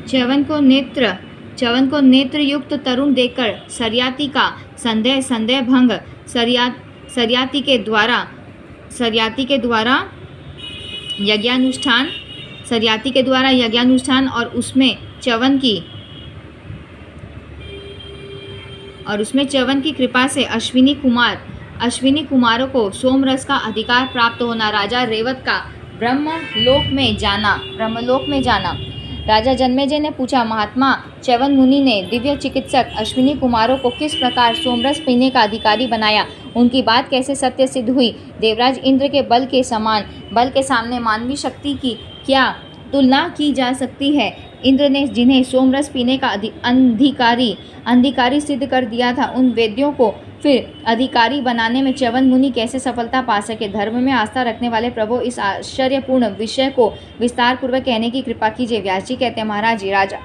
च्यवन को नेत्र युक्त तरुण देखकर सरियाती का संदेह भंग सरियाती के द्वारा यज्ञानुष्ठान और उसमें च्यवन की कृपा से अश्विनी कुमारों को सोमरस का अधिकार प्राप्त होना, राजा रेवत का ब्रह्मलोक में जाना। राजा जन्मेजय ने पूछा, महात्मा च्यवन मुनि ने दिव्य चिकित्सक अश्विनी कुमारों को किस प्रकार सोमरस पीने का अधिकारी बनाया? उनकी बात कैसे सत्य सिद्ध हुई? देवराज इंद्र के बल के सामने मानवीय शक्ति की क्या तुलना की जा सकती है? इंद्र ने जिन्हें सोमरस पीने का अधिकारी सिद्ध कर दिया था, उन वेद्यों को फिर अधिकारी बनाने में च्यवन मुनि कैसे सफलता पा सके? धर्म में आस्था रखने वाले प्रभु, इस आश्चर्यपूर्ण विषय को विस्तार पूर्वक कहने की कृपा कीजिए। व्यास जी कहते हैं, महाराज जी, राजा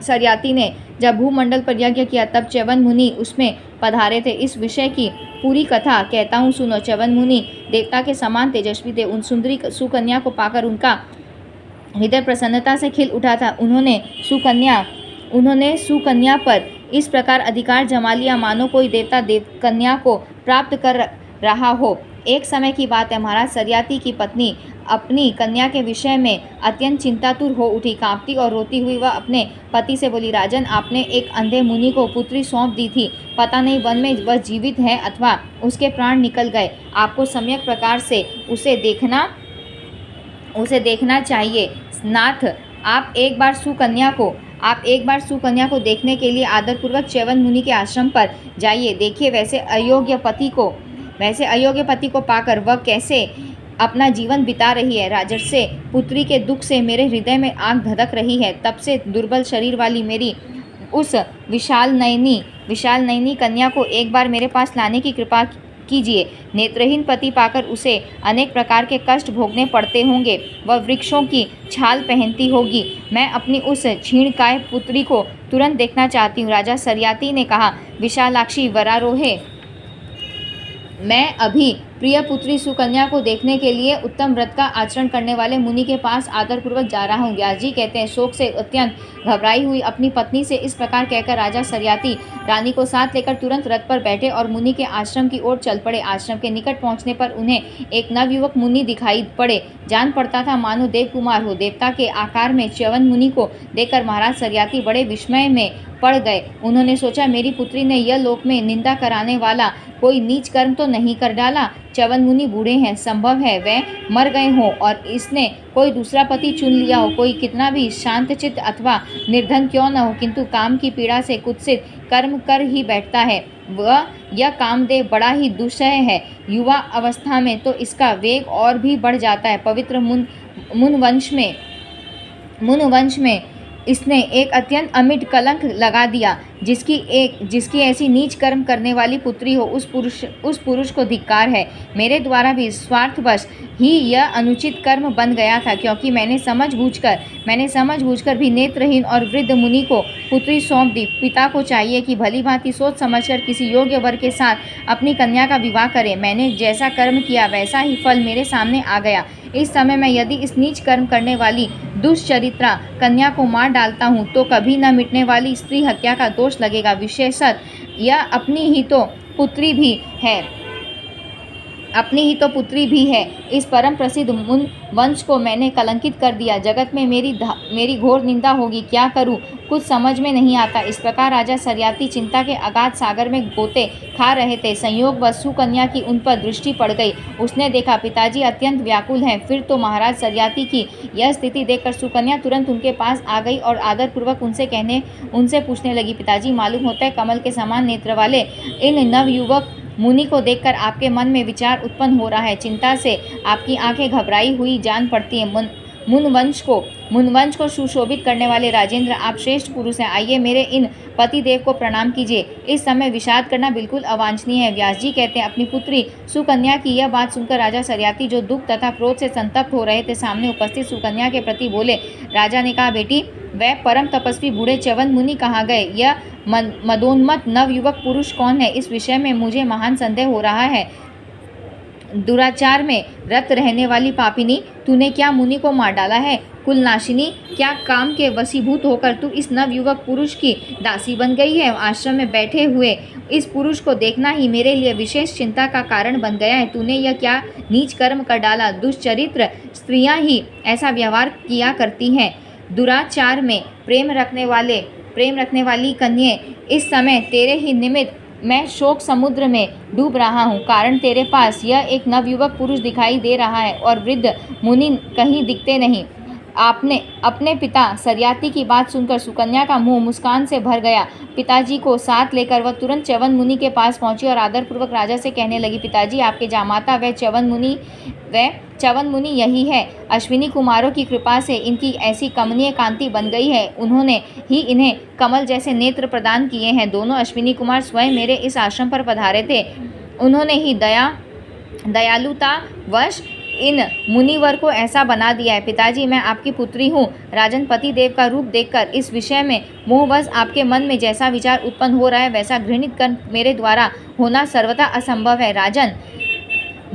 सरियाती ने जब भूमंडल पर यज्ञ किया तब च्यवन मुनि उसमें पधारे थे। इस विषय की पूरी कथा कहता हूँ, सुनो। च्यवन मुनि देवता के समान तेजस्वी थे। उन सुंदरी सुकन्या को पाकर उनका हृदय प्रसन्नता से खिल उठा था। उन्होंने सुकन्या पर इस प्रकार अधिकार जमा लिया मानो कोई देवता कन्या को प्राप्त कर रहा हो। एक समय की बात है, महाराज सरियाती की पत्नी अपनी कन्या के विषय में अत्यंत चिंतातुर हो उठी। कांपती और रोती हुई वह अपने पति से बोली, राजन, आपने एक अंधे मुनि को पुत्री सौंप दी थी। पता नहीं वन में वह जीवित है अथवा उसके प्राण निकल गए। आपको सम्यक प्रकार से उसे देखना चाहिए। नाथ, आप एक बार सुकन्या को देखने के लिए आदरपूर्वक च्यवन मुनि के आश्रम पर जाइए। देखिए, वैसे अयोग्य पति को पाकर वह कैसे अपना जीवन बिता रही है। राजर्षि पुत्री के दुख से मेरे हृदय में आग धधक रही है। तब से दुर्बल शरीर वाली मेरी उस विशाल नयनी कन्या को एक बार मेरे पास लाने की कृपा कीजिए। नेत्रहीन पति पाकर उसे अनेक प्रकार के कष्ट भोगने पड़ते होंगे। वह वृक्षों की छाल पहनती होगी। मैं अपनी उस क्षीणकाय पुत्री को तुरंत देखना चाहती हूँ। राजा सरियाती ने कहा, विशालाक्षी वरारोहे, मैं अभी प्रिय पुत्री सुकन्या को देखने के लिए उत्तम व्रत का आचरण करने वाले मुनि के पास आदरपूर्वक जा रहा हूँ। व्यास जी कहते हैं, शोक से अत्यंत घबराई हुई अपनी पत्नी से इस प्रकार कहकर राजा सरियाती रानी को साथ लेकर तुरंत रथ पर बैठे और मुनि के आश्रम की ओर चल पड़े। आश्रम के निकट पहुंचने पर उन्हें एक नवयुवक मुनि दिखाई पड़े। जान पड़ता था मानो देव कुमार हो। देवता के आकार में च्यवन मुनि को देखकर महाराज सरियाती बड़े विस्मय में पड़ गए। उन्होंने सोचा, मेरी पुत्री ने यह लोक में निंदा कराने वाला कोई नीच कर्म तो नहीं कर डाला। च्यवन मुनि बूढ़े हैं, संभव है वे मर गए हों और इसने कोई दूसरा पति चुन लिया हो। कोई कितना भी शांतचित्त अथवा निर्धन क्यों न हो, किंतु काम की पीड़ा से कुत्सित कर्म कर ही बैठता है। वह यह कामदेव बड़ा ही दुस्सह है। युवा अवस्था में तो इसका वेग और भी बढ़ जाता है। पवित्र मुन वंश में इसने एक अत्यंत अमिट कलंक लगा दिया। जिसकी ऐसी नीच कर्म करने वाली पुत्री हो, उस पुरुष को धिक्कार है। मेरे द्वारा भी स्वार्थवश ही यह अनुचित कर्म बन गया था, क्योंकि मैंने समझबूझकर भी नेत्रहीन और वृद्ध मुनि को पुत्री सौंप दी। पिता को चाहिए कि भली भांति सोच समझकर किसी योग्य वर के साथ अपनी कन्या का विवाह करे। मैंने जैसा कर्म किया वैसा ही फल मेरे सामने आ गया। इस समय मैं यदि इस नीच कर्म करने वाली दुष्चरित्रा कन्या को मार डालता हूँ तो कभी न मिटने वाली स्त्री हत्या का दोष लगेगा। विशेषतः यह अपनी ही तो पुत्री भी है। इस परम प्रसिद्ध मुन वंश को मैंने कलंकित कर दिया। जगत में मेरी घोर निंदा होगी। क्या करूं, कुछ समझ में नहीं आता। इस प्रकार राजा सरियाती चिंता के अगाध सागर में गोते खा रहे थे। संयोगवश सुकन्या की उन पर दृष्टि पड़ गई। उसने देखा पिताजी अत्यंत व्याकुल हैं। फिर तो महाराज सरियाती की यह स्थिति देखकर सुकन्या तुरंत उनके पास आ गई और आदरपूर्वक उनसे पूछने लगी, पिताजी, मालूम होता है कमल के समान नेत्र वाले इन नवयुवक मुनि को देखकर आपके मन में विचार उत्पन्न हो रहा है। चिंता से आपकी आंखें घबराई हुई जान पड़ती हैं। मुनवंश को सुशोभित करने वाले राजेंद्र, आप श्रेष्ठ पुरुष हैं। आइए मेरे इन पतिदेव को प्रणाम कीजिए। इस समय विषाद करना बिल्कुल अवांछनीय है। व्यास जी कहते हैं, अपनी पुत्री सुकन्या की यह बात सुनकर राजा सरियाती, जो दुख तथा क्रोध से संतप्त हो रहे थे, सामने उपस्थित सुकन्या के प्रति बोले। राजा ने कहा, बेटी, वह परम तपस्वी बूढ़े च्यवन मुनि कहाँ गए? यह मदोन्मत्त नवयुवक पुरुष कौन है? इस विषय में मुझे महान संदेह हो रहा है। दुराचार में रत रहने वाली पापिनी, तूने क्या मुनि को मार डाला है? कुलनाशिनी, क्या काम के वशीभूत होकर तू इस नवयुवक पुरुष की दासी बन गई है? आश्रम में बैठे हुए इस पुरुष को देखना ही मेरे लिए विशेष चिंता का कारण बन गया है। तूने यह क्या नीच कर्म कर डाला? दुष्चरित्र स्त्रियां ही ऐसा व्यवहार किया करती हैं। दुराचार में प्रेम रखने वाली कन्ये, इस समय तेरे ही निमित्त मैं शोक समुद्र में डूब रहा हूँ। कारण तेरे पास यह एक नवयुवक पुरुष दिखाई दे रहा है और वृद्ध मुनि कहीं दिखते नहीं। आपने अपने पिता सरियाती की बात सुनकर सुकन्या का मुंह मुस्कान से भर गया। पिताजी को साथ लेकर वह तुरंत च्यवन मुनि के पास पहुंची और आदरपूर्वक राजा से कहने लगी, पिताजी, आपके जामाता व च्यवन मुनि यही है। अश्विनी कुमारों की कृपा से इनकी ऐसी कमनीय कांति बन गई है। उन्होंने ही इन्हें कमल जैसे नेत्र प्रदान किए हैं। दोनों अश्विनी कुमार स्वयं मेरे इस आश्रम पर पधारे थे। उन्होंने ही दयालुतावश इन मुनिवर को ऐसा बना दिया है। पिताजी, मैं आपकी पुत्री हूँ। राजन, पति देव का रूप देखकर इस विषय में मोहवश आपके मन में जैसा विचार उत्पन्न हो रहा है वैसा घृणित कर्म मेरे द्वारा होना सर्वथा असंभव है। राजन,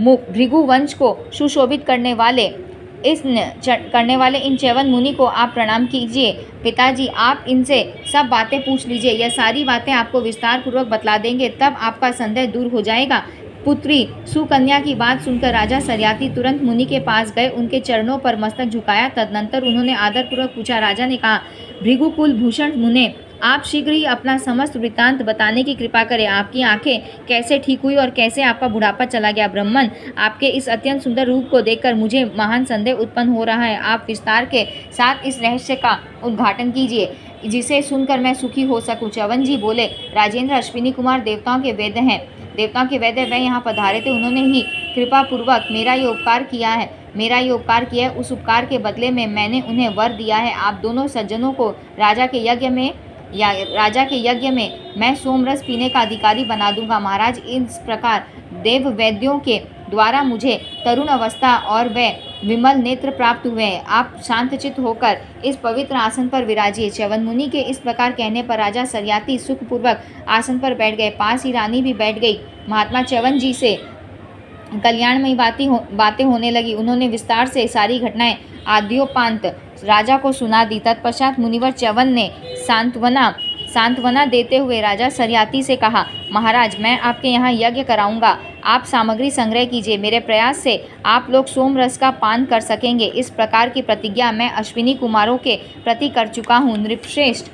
भृगुवंश को सुशोभित करने वाले इन च्यवन मुनि को आप प्रणाम कीजिए। पिताजी, आप इनसे सब बातें पूछ लीजिए। यह सारी बातें आपको विस्तार पूर्वक बतला देंगे, तब आपका संदेह दूर हो जाएगा। पुत्री सुकन्या की बात सुनकर राजा सरियाती तुरंत मुनि के पास गए, उनके चरणों पर मस्तक झुकाया। तदनंतर उन्होंने आदरपूर्वक पूछा। राजा ने कहा, भृगुकुल भूषण मुने, आप शीघ्र ही अपना समस्त वृत्तांत बताने की कृपा करें। आपकी आंखें कैसे ठीक हुई और कैसे आपका बुढ़ापा चला गया? ब्राह्मण, आपके इस अत्यंत सुंदर रूप को देखकर मुझे महान संदेह उत्पन्न हो रहा है। आप विस्तार के साथ इस रहस्य का उद्घाटन कीजिए, जिसे सुनकर मैं सुखी हो सकूं। च्यवन जी बोले, राजेंद्र, अश्विनी कुमार देवताओं के वैद्य हैं। वह यहाँ पधारे थे। उन्होंने ही कृपा पूर्वक मेरा ये उपकार किया है। उस उपकार के बदले में मैंने उन्हें वर दिया है। आप दोनों सज्जनों को राजा के यज्ञ में मैं सोमरस पीने का अधिकारी बना दूंगा। महाराज, इस प्रकार देव वैद्यों के द्वारा मुझे तरुण अवस्था और वे विमल नेत्र प्राप्त हुए हैं। आप शांतचित्त होकर इस पवित्र आसन पर विराजिए। च्यवन मुनि के इस प्रकार कहने पर राजा सरियाती सुखपूर्वक आसन पर बैठ गए। पास ही रानी भी बैठ गई। महात्मा च्यवन जी से कल्याणमयी बातें होने लगी। उन्होंने विस्तार से सारी घटनाएं आद्योपांत राजा को सुना दी। तत्पश्चात मुनिवर च्यवन ने सांत्वना देते हुए राजा सरियाती से कहा, महाराज, मैं आपके यहाँ यज्ञ कराऊंगा। आप सामग्री संग्रह कीजिए। मेरे प्रयास से आप लोग सोमरस का पान कर सकेंगे। इस प्रकार की प्रतिज्ञा मैं अश्विनी कुमारों के प्रति कर चुका हूँ। नृपश्रेष्ठ,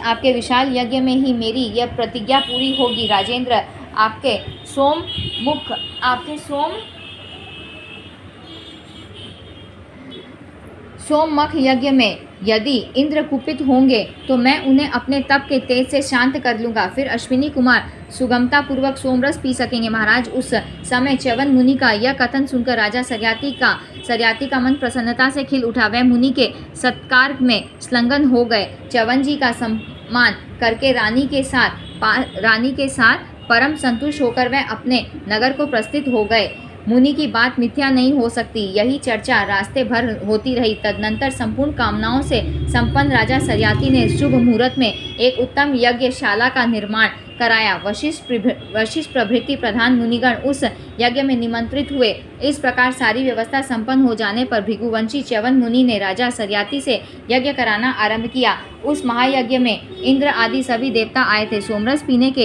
आपके विशाल यज्ञ में ही मेरी यह प्रतिज्ञा पूरी होगी। राजेंद्र, आपके सोममुख यज्ञ में यदि इंद्र कुपित होंगे तो मैं उन्हें अपने तप के तेज से शांत कर लूँगा। फिर अश्विनी कुमार सुगमतापूर्वक सोमरस पी सकेंगे। महाराज, उस समय च्यवन मुनि का यह कथन सुनकर राजा सरियाती का मन प्रसन्नता से खिल उठा। वह मुनि के सत्कार में संलग्न हो गए। च्यवन जी का सम्मान करके रानी के साथ परम संतुष्ट होकर वह अपने नगर को प्रस्थित हो गए। मुनि की बात मिथ्या नहीं हो सकती। यही चर्चा रास्ते भर होती रही। तदनंतर संपूर्ण कामनाओं से संपन्न राजा सरियाती ने शुभ मुहूर्त में एक उत्तम यज्ञशाला का निर्माण कराया। वशिष्ठ प्रभृति प्रधान मुनिगण उस यज्ञ में निमंत्रित हुए। इस प्रकार सारी व्यवस्था संपन्न हो जाने पर भृगुवंशी च्यवन मुनि ने राजा सरियाती से यज्ञ कराना आरंभ किया। उस महायज्ञ में इंद्र आदि सभी देवता आए थे। सोमरस पीने की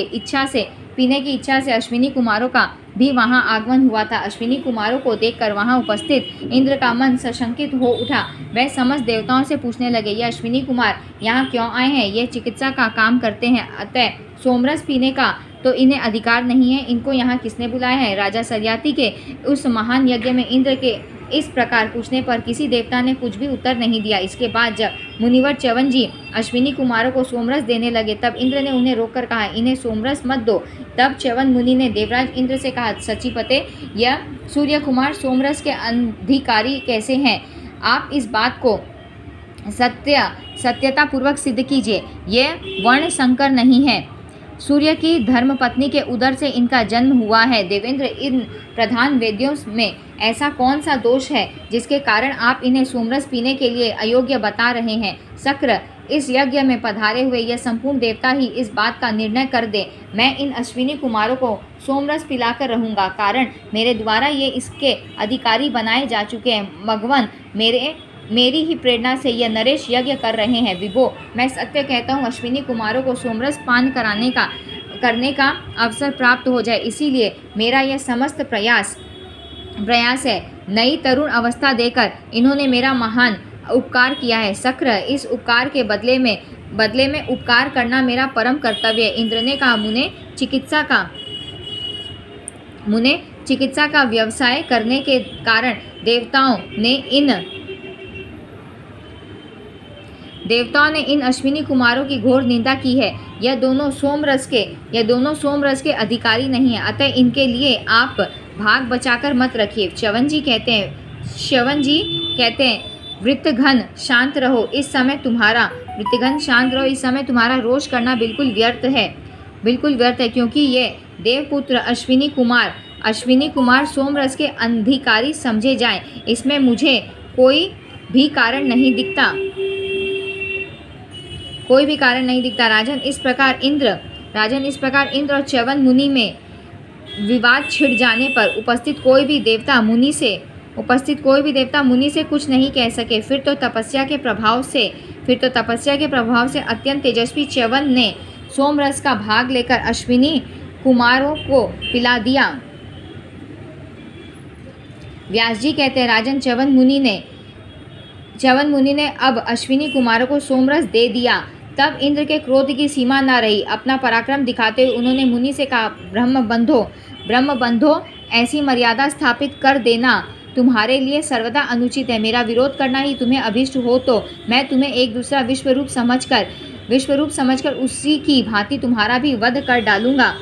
इच्छा से अश्विनी कुमारों का भी वहां आगमन हुआ था। अश्विनी कुमारों को देखकर वहां उपस्थित इंद्र का मन सशंकित हो उठा। वह समस्त देवताओं से पूछने लगे, ये अश्विनी कुमार यहाँ क्यों आए हैं? ये चिकित्सा का काम करते हैं, अतः सोमरस पीने का तो इन्हें अधिकार नहीं है। इनको यहाँ किसने बुलाया है? राजा सरियाती के उस महान यज्ञ में इंद्र के इस प्रकार पूछने पर किसी देवता ने कुछ भी उत्तर नहीं दिया। इसके बाद जब मुनिवर च्यवन जी अश्विनी कुमारों को सोमरस देने लगे तब इंद्र ने उन्हें रोककर कहा, इन्हें सोमरस मत दो। तब च्यवन मुनि ने देवराज इंद्र से कहा, सचिपते, यह सूर्य कुमार सोमरस के अधिकारी कैसे हैं? आप इस बात को सत्यता पूर्वक सिद्ध कीजिए। ये वर्ण संकर नहीं है। सूर्य की धर्मपत्नी के उदर से इनका जन्म हुआ है। देवेंद्र, इन प्रधान वेद्यों में ऐसा कौन सा दोष है जिसके कारण आप इन्हें सोमरस पीने के लिए अयोग्य बता रहे हैं? शक्र, इस यज्ञ में पधारे हुए यह संपूर्ण देवता ही इस बात का निर्णय कर दे। मैं इन अश्विनी कुमारों को सोमरस पिलाकर रहूँगा, कारण मेरे द्वारा ये इसके अधिकारी बनाए जा चुके हैं। मघवन, मेरी ही प्रेरणा से यह नरेश यज्ञ कर रहे हैं। विभो, मैं सत्य कहता हूँ, अश्विनी कुमारों को सोमरस पान करने का अवसर प्राप्त हो जाए, इसीलिए मेरा यह समस्त प्रयास है। नई तरुण अवस्था देकर इन्होंने मेरा महान उपकार किया है। शक्र, इस उपकार के बदले में उपकार करना मेरा परम कर्तव्य है। इंद्र ने कहा, मुने चिकित्सा का व्यवसाय करने के कारण देवताओं ने इन अश्विनी कुमारों की घोर निंदा की है। यह दोनों सोमरस के अधिकारी नहीं है, अतः इनके लिए आप भाग बचाकर मत रखिए। च्यवन जी कहते हैं, वृत्तघन शांत रहो, इस समय तुम्हारा रोष करना बिल्कुल व्यर्थ है, क्योंकि ये देवपुत्र अश्विनी कुमार सोमरस के अधिकारी समझे जाएं, इसमें मुझे कोई भी कारण नहीं दिखता। राजन, इस प्रकार इंद्र और च्यवन मुनि में विवाद छिड़ जाने पर उपस्थित कोई भी देवता मुनि से कुछ नहीं कह सके। फिर तो तपस्या के प्रभाव से अत्यंत तेजस्वी च्यवन ने सोमरस का भाग लेकर अश्विनी कुमारों को पिला दिया। व्यास जी कहते हैं, राजन, च्यवन मुनि ने अब अश्विनी कुमारों को सोमरस दे दिया। तब इंद्र के क्रोध की सीमा न रही। अपना पराक्रम दिखाते हुए उन्होंने मुनि से कहा, ब्रह्मबंधो, ऐसी मर्यादा स्थापित कर देना तुम्हारे लिए सर्वदा अनुचित है। मेरा विरोध करना ही तुम्हें अभिष्ट हो तो मैं तुम्हें एक दूसरा विश्वरूप समझकर उसी की भांति तुम्हारा भी वध कर डालूंगा।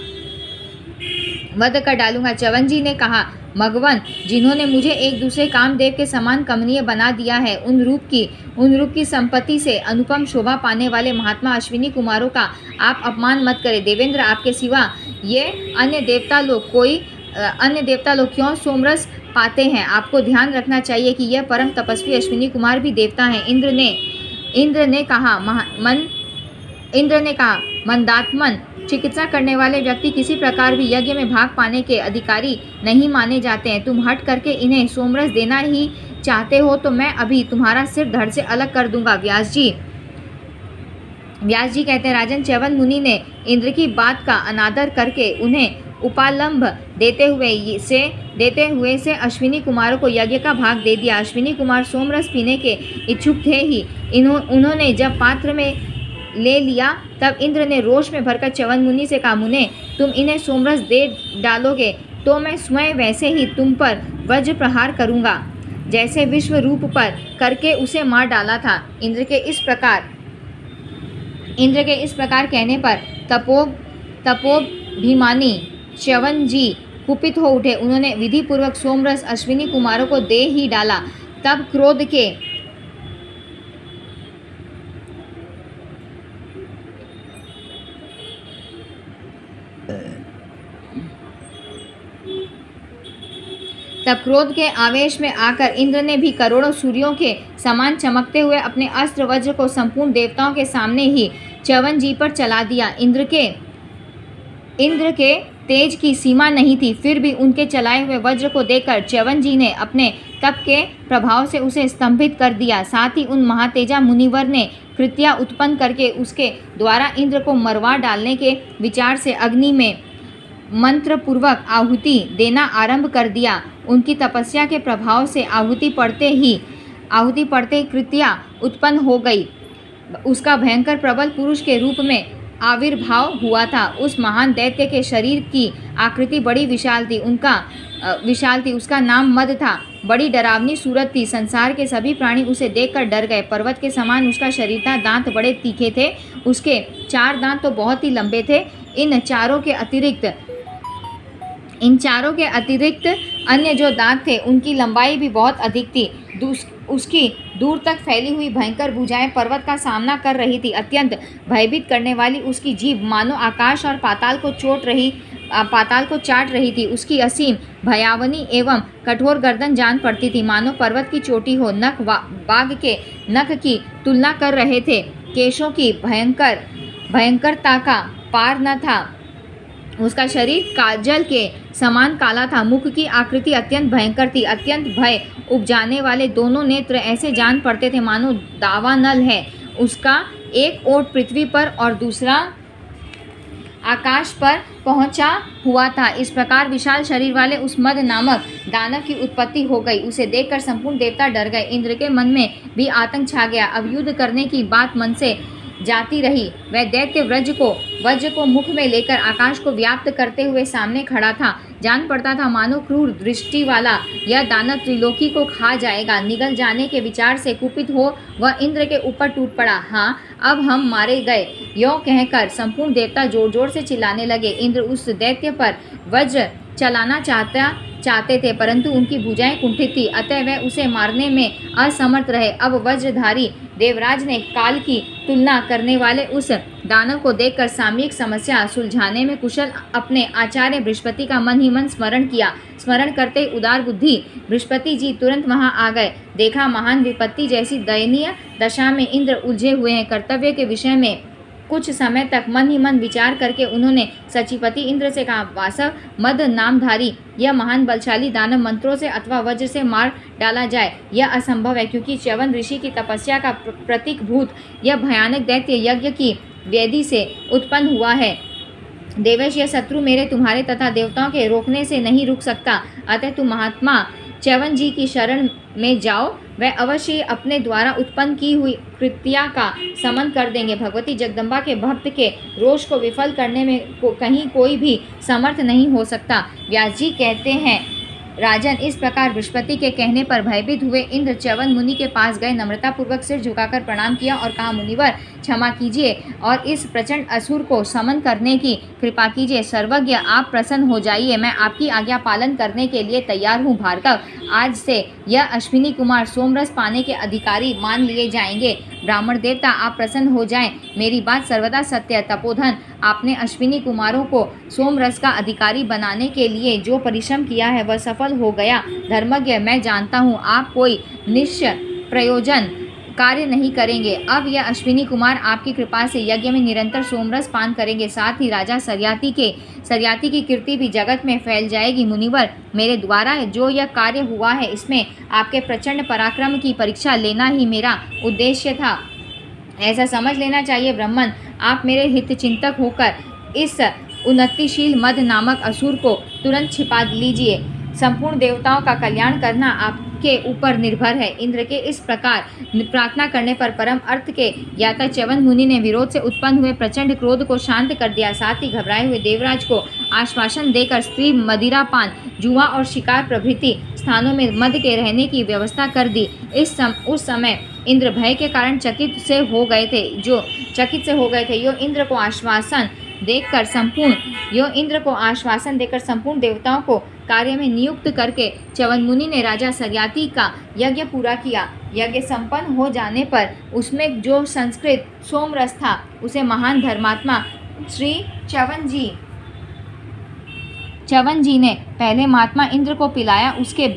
च्यवन जी ने कहा, मघवन, जिन्होंने मुझे एक दूसरे कामदेव के समान कमनीय बना दिया है, उन रूप की संपत्ति से अनुपम शोभा पाने वाले महात्मा अश्विनी कुमारों का आप अपमान मत करें। देवेंद्र, आपके सिवा ये अन्य देवता लोग क्यों सोमरस पाते हैं? आपको ध्यान रखना चाहिए कि यह परम तपस्वी अश्विनी कुमार भी देवता हैं। इंद्र ने कहा, मंदात्मन, चिकित्सा करने वाले व्यक्ति किसी प्रकार भी यज्ञ में भाग पाने के अधिकारी नहीं माने जाते हैं। तुम हट करके इन्हें सोमरस देना ही चाहते हो तो मैं अभी तुम्हारा सिर धड़ से अलग कर दूंगा। व्यास जी कहते हैं, राजन, च्यवन मुनि ने इंद्र की बात का अनादर करके उन्हें उपालंभ देते हुए से अश्विनी कुमारों को यज्ञ का भाग दे दिया। अश्विनी कुमार सोमरस पीने के इच्छुक थे ही। उन्होंने जब पात्र में ले लिया तब इंद्र ने रोष में भरकर च्यवन मुनि से कहा, मुने, तुम इन्हें सोमरस दे डालोगे तो मैं स्वयं वैसे ही तुम पर वज्र प्रहार करूंगा, जैसे विश्व रूप पर करके उसे मार डाला था। इंद्र के इस प्रकार कहने पर तपोभिमानी च्यवन जी कुपित हो उठे। उन्होंने विधि पूर्वक सोमरस अश्विनी कुमारों को दे ही डाला। तब क्रोध के आवेश में आकर इंद्र ने भी करोड़ों सूर्यों के समान चमकते हुए अपने अस्त्र वज्र को संपूर्ण देवताओं के सामने ही च्यवन जी पर चला दिया। इंद्र के तेज की सीमा नहीं थी, फिर भी उनके चलाए हुए वज्र को देखकर च्यवन जी ने अपने तप के प्रभाव से उसे स्तंभित कर दिया। साथ ही उन महातेजा मुनिवर ने कृत्या उत्पन्न करके उसके द्वारा इंद्र को मरवा डालने के विचार से अग्नि में मंत्रपूर्वक आहुति देना आरंभ कर दिया। उनकी तपस्या के प्रभाव से आहुति पड़ते ही कृत्या उत्पन्न हो गई। उसका भयंकर प्रबल पुरुष के रूप में आविर्भाव हुआ था। उस महान दैत्य के शरीर की आकृति बड़ी विशाल थी। उसका नाम मद था। बड़ी डरावनी सूरत थी। संसार के सभी प्राणी उसे देखकर डर गए। पर्वत के समान उसका शरीर था। दांत बड़े तीखे थे। उसके 4 दांत तो बहुत ही लंबे थे। इन चारों के अतिरिक्त अन्य जो दांत थे उनकी लंबाई भी बहुत अधिक थी। उसकी दूर तक फैली हुई भयंकर भुजाएं पर्वत का सामना कर रही थी। अत्यंत भयभीत करने वाली उसकी जीभ मानो आकाश और पाताल को चाट रही थी। उसकी असीम भयावनी एवं कठोर गर्दन जान पड़ती थी, मानो पर्वत की चोटी हो। नख बाघ के नख की तुलना कर रहे थे। केशों की भयंकरता का पार न था। उसका शरीर काजल के समान काला था, मुख की आकृति अत्यंत भयंकर थी, अत्यंत भय उपजाने वाले दोनों नेत्र ऐसे जान पड़ते थे मानो दावानल है। उसका एक ओट पृथ्वी पर और दूसरा आकाश पर पहुंचा हुआ था। इस प्रकार विशाल शरीर वाले उस मद नामक दानव की उत्पत्ति हो गई। उसे देखकर संपूर्ण देवता डर गए। इंद्र के मन में भी आतंक छा गया। अब युद्ध करने की बात मन से जाती रही। वह दैत्य वज्र को मुख में लेकर आकाश को व्याप्त करते हुए सामने खड़ा था। जान पड़ता था मानो क्रूर दृष्टि वाला यह दानव त्रिलोकी को खा जाएगा। निगल जाने के विचार से कुपित हो वह इंद्र के ऊपर टूट पड़ा। हाँ, अब हम मारे गए, यों कहकर संपूर्ण देवता जोर जोर से चिल्लाने लगे। इंद्र उस दैत्य पर वज्र चलाना चाहते थे, परंतु उनकी भुजाएं कुंठित थी, अतः वह उसे मारने में असमर्थ रहे। अब वज्रधारी देवराज ने काल की तुलना करने वाले उस दानव को देखकर सामयिक समस्या सुलझाने में कुशल अपने आचार्य बृहस्पति का मन ही मन स्मरण किया। स्मरण करते उदार बुद्धि बृहस्पति जी तुरंत वहां आ गए। देखा महान विपत्ति जैसी दयनीय दशा में इंद्र उलझे हुए हैं। कर्तव्य के विषय में कुछ समय तक मन ही मन विचार करके उन्होंने सचिपति इंद्र से कहा, वासव मद नामधारी यह महान बलशाली दानव मंत्रों से अथवा वज्र से मार डाला जाए यह असंभव है, क्योंकि च्यवन ऋषि की तपस्या का प्रतीक भूत यह भयानक दैत्य यज्ञ की वेदी से उत्पन्न हुआ है। देवेश, यह शत्रु मेरे तुम्हारे तथा देवताओं के रोकने से नहीं रुक सकता, अतः तुम महात्मा च्यवन जी की शरण में जाओ। वह अवश्य अपने द्वारा उत्पन्न की हुई कृत्या का समन कर देंगे। भगवती जगदम्बा के भक्त के रोष को विफल करने में कहीं कोई भी समर्थ नहीं हो सकता। व्यास जी कहते हैं, राजन, इस प्रकार बृहस्पति के कहने पर भयभीत हुए इंद्र च्यवन मुनि के पास गए, नम्रतापूर्वक सिर झुकाकर प्रणाम किया और कहा, मुनिवर क्षमा कीजिए और इस प्रचंड असुर को समन करने की कृपा कीजिए। सर्वज्ञ, आप प्रसन्न हो जाइए, मैं आपकी आज्ञा पालन करने के लिए तैयार हूँ। भार्गव, आज से यह अश्विनी कुमार सोमरस पाने के अधिकारी मान लिए जाएंगे। ब्राह्मण देवता, आप प्रसन्न हो जाएं, मेरी बात सर्वदा सत्य है। तपोधन, आपने अश्विनी कुमारों को सोमरस का अधिकारी बनाने के लिए जो परिश्रम किया है वह सफल हो गया। धर्मज्ञ, मैं जानता हूँ आप कोई निष्प्रयोजन कार्य नहीं करेंगे। अब यह अश्विनी कुमार आपकी कृपा से यज्ञ में निरंतर सोमरस पान करेंगे। साथ ही राजा सरियाती की कीर्ति भी जगत में फैल जाएगी। मुनिवर, मेरे द्वारा जो यह कार्य हुआ है इसमें आपके प्रचंड पराक्रम की परीक्षा लेना ही मेरा उद्देश्य था, ऐसा समझ लेना चाहिए। ब्राह्मण, आप मेरे हित चिंतक होकर इस उन्नतिशील मद नामक असुर को तुरंत छिपा लीजिए। संपूर्ण देवताओं का कल्याण करना आपके ऊपर निर्भर है। इंद्र के इस प्रकार प्रार्थना करने पर परम अर्थ के ज्ञाता च्यवन मुनि ने विरोध से उत्पन्न हुए प्रचंड क्रोध को शांत कर दिया। साथ ही घबराए हुए देवराज को आश्वासन देकर स्त्री, मदिरा पान, जुआ और शिकार प्रभृति स्थानों में मद के रहने की व्यवस्था कर दी। उस समय इंद्र भय के कारण चकित से हो गए थे। यो इंद्र को आश्वासन देकर संपूर्ण देवताओं को कार्य में नियुक्त करके च्यवन मुनि ने राजा सरियाती का यज्ञ पूरा किया। यज्ञ संपन्न हो जाने पर उसमें जो संस्कृत सोमरस था उसे महान धर्मात्मा श्री च्यवन जी ने पहले महात्मा इंद्र को पिलाया। इसके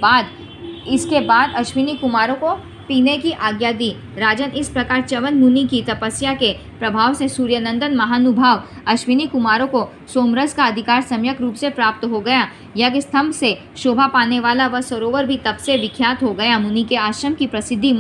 बाद अश्विनी कुमारों को पीने की आज्ञा दी। राजन, इस प्रकार च्यवन मुनि की तपस्या के प्रभाव से सूर्यनंदन महानुभाव अश्विनी कुमारों को सोमरस का अधिकार सम्यक रूप से प्राप्त हो गया। यज्ञ स्तंभ से शोभा पाने वाला वह सरोवर भी तब से विख्यात हो गया। मुनि के आश्रम की प्रसिद्धि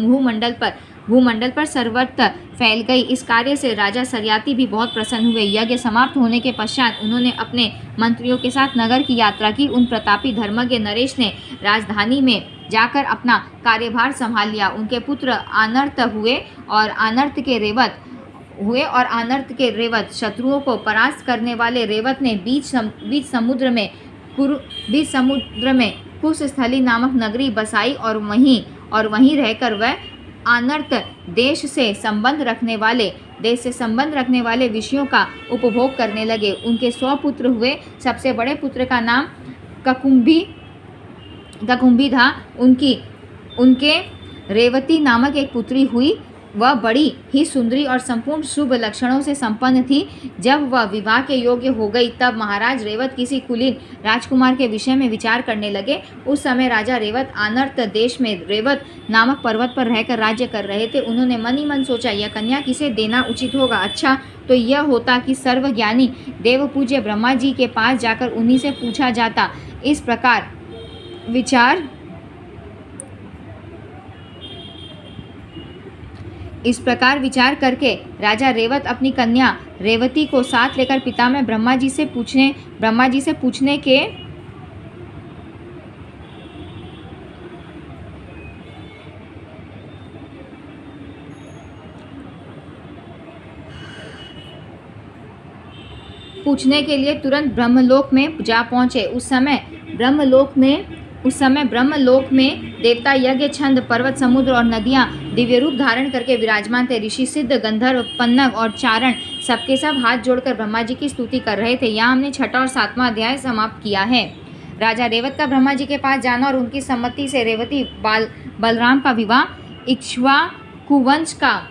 भूमंडल पर सर्वत्र फैल गई। इस कार्य से राजा सरियाती भी बहुत प्रसन्न हुए। यज्ञ समाप्त होने के पश्चात उन्होंने अपने मंत्रियों के साथ नगर की यात्रा की। उन प्रतापी धर्मज्ञ नरेश ने राजधानी में जाकर अपना कार्यभार संभाल लिया। उनके पुत्र अनर्थ हुए और अनर्थ के रेवत शत्रुओं को परास्त करने वाले रेवत ने बीच समुद्र में कुश स्थली नामक नगरी बसाई और वहीं रहकर वह अनर्थ देश से संबंध रखने वाले विषयों का उपभोग करने लगे। उनके 100 पुत्र हुए। सबसे बड़े पुत्र का नाम ककुम्भी था। उनके रेवती नामक एक पुत्री हुई। वह बड़ी ही सुंदरी और संपूर्ण शुभ लक्षणों से संपन्न थी। जब वह विवाह के योग्य हो गई तब महाराज रेवत किसी कुलीन राजकुमार के विषय में विचार करने लगे। उस समय राजा रेवत आनर्त देश में रेवत नामक पर्वत पर रहकर राज्य कर रहे थे। उन्होंने मन ही मन सोचा, यह कन्या किसे देना उचित होगा। अच्छा तो यह होता कि सर्वज्ञानी देवपूज्य ब्रह्मा जी के पास जाकर उन्हीं से पूछा जाता। इस प्रकार विचार करके राजा रेवत अपनी कन्या रेवती को साथ लेकर पितामह ब्रह्मा जी से पूछने के लिए तुरंत ब्रह्मलोक में जा पहुंचे। उस समय ब्रह्मलोक में देवता, यज्ञ, छंद, पर्वत, समुद्र और नदियां दिव्य रूप धारण करके विराजमान थे। ऋषि, सिद्ध, गंधर्व, पन्नग और चारण सबके सब हाथ जोड़कर ब्रह्मा जी की स्तुति कर रहे थे। यहाँ हमने 6वां और 7वां अध्याय समाप्त किया है। राजा रेवत का ब्रह्मा जी के पास जाना और उनकी सम्मति से रेवती बलराम का विवाह इक्ष्वाकुवंश का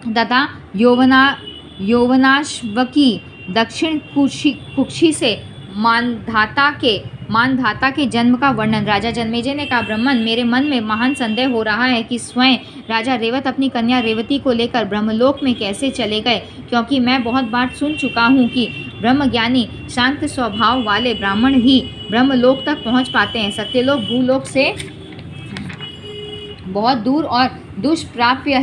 तथा यौवनाश्वकी दक्षिण कुक्षी से मानधाता के जन्म का वर्णन। राजा जन्मेजय ने कहा, ब्राह्मण, मेरे मन में महान संदेह हो रहा है कि स्वयं राजा रेवत अपनी कन्या रेवती को लेकर ब्रह्मलोक में कैसे चले गए, क्योंकि मैं बहुत बार सुन चुका हूँ कि ब्रह्मज्ञानी शांत स्वभाव वाले ब्राह्मण ही ब्रह्मलोक तक पहुँच पाते हैं। सत्यलोक भूलोक से बहुत दूर और दुष्प्राप्य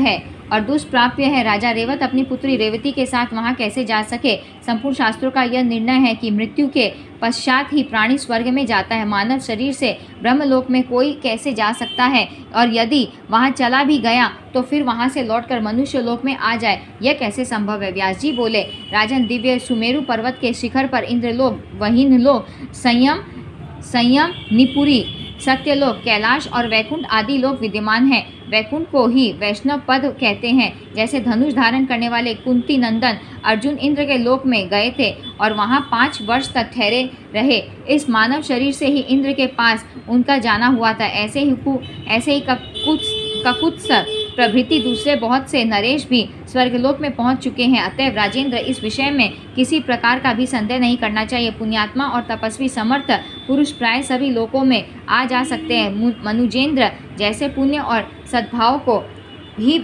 है। राजा रेवत अपनी पुत्री रेवती के साथ वहां कैसे जा सके। संपूर्ण शास्त्रों का यह निर्णय है कि मृत्यु के पश्चात ही प्राणी स्वर्ग में जाता है। मानव शरीर से ब्रह्मलोक में कोई कैसे जा सकता है, और यदि वहां चला भी गया तो फिर वहां से लौटकर मनुष्य लोक में आ जाए, यह कैसे संभव है। व्यास जी बोले, राजन, दिव्य सुमेरु पर्वत के शिखर पर इंद्रलोक, वहीनलोक, संयम निपुरी, सत्यलोक, कैलाश और वैकुंठ आदि लोक विद्यमान हैं। वैकुंठ को ही वैष्णव पद कहते हैं। जैसे धनुष धारण करने वाले कुंती नंदन अर्जुन इंद्र के लोक में गए थे और वहां 5 वर्ष तक ठहरे रहे। इस मानव शरीर से ही इंद्र के पास उनका जाना हुआ था। ऐसे ही ककुत्स प्रभृति दूसरे बहुत से नरेश भी स्वर्गलोक में पहुंच चुके हैं। अतएव राजेंद्र, इस विषय में किसी प्रकार का भी संदेह नहीं करना चाहिए। पुण्यात्मा और तपस्वी समर्थ पुरुष प्राय सभी लोकों में आ जा सकते हैं। मनुजेंद्र जैसे पुण्य और सद्भाव को भी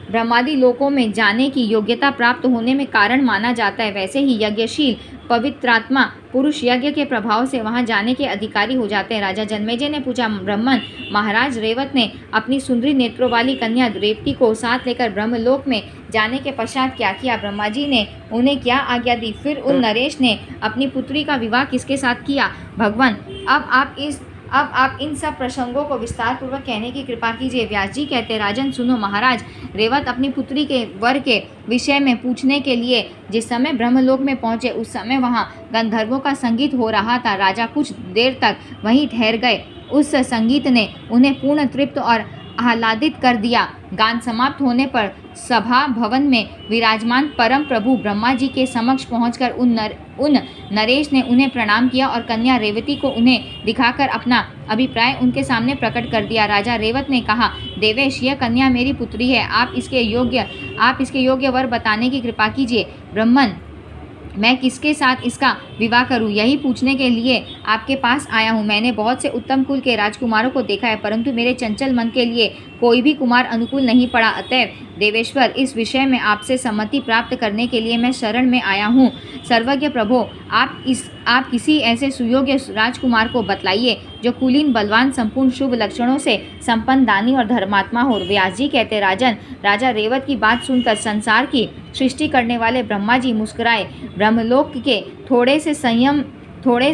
ब्रह्मादि लोकों में जाने की योग्यता प्राप्त होने में कारण माना जाता है। वैसे ही यज्ञशील पवित्रात्मा पुरुष यज्ञ के प्रभाव से वहां जाने के अधिकारी हो जाते हैं। राजा जन्मेजय ने पूछा, ब्राह्मण, महाराज रेवत ने अपनी सुंदरी नेत्रों वाली कन्या रेवती को साथ लेकर ब्रह्मलोक में जाने के पश्चात क्या किया? ब्रह्मा जी ने उन्हें क्या आज्ञा दी? फिर उन नरेश ने अपनी पुत्री का विवाह किसके साथ किया? भगवान, अब आप इन सब प्रसंगों को विस्तार पूर्वक कहने की कृपा कीजिए। व्यास जी कहते, राजन सुनो, महाराज रेवत अपनी पुत्री के वर के विषय में पूछने के लिए जिस समय ब्रह्मलोक में पहुंचे, उस समय वहां गंधर्वों का संगीत हो रहा था। राजा कुछ देर तक वहीं ठहर गए। उस संगीत ने उन्हें पूर्ण तृप्त और आह्लादित कर दिया। गान समाप्त होने पर सभा भवन में विराजमान परम प्रभु ब्रह्मा जी के समक्ष पहुंचकर उन नरेश ने उन्हें प्रणाम किया और कन्या रेवती को उन्हें दिखाकर अपना अभिप्राय उनके सामने प्रकट कर दिया। राजा रेवत ने कहा, देवेश, यह कन्या मेरी पुत्री है। आप इसके योग्य वर बताने की कृपा कीजिए। ब्राह्मण, मैं किसके साथ इसका विवाह करूं, यही पूछने के लिए आपके पास आया हूं। मैंने बहुत से उत्तम कुल के राजकुमारों को देखा है, परंतु मेरे चंचल मन के लिए कोई भी कुमार अनुकूल नहीं पड़ा। अतएव देवेश्वर, इस विषय में आपसे सम्मति प्राप्त करने के लिए मैं शरण में आया हूँ। सर्वज्ञ प्रभो, आप किसी ऐसे सुयोग्य राजकुमार को बतलाइए जो कुलीन, बलवान, संपूर्ण शुभ लक्षणों से संपन्न, दानी और धर्मात्मा हो। व्यास जी कहते, राजन, राजा रेवत की बात सुनकर संसार की सृष्टि करने वाले ब्रह्मा जी मुस्कुराए। ब्रह्मलोक के थोड़े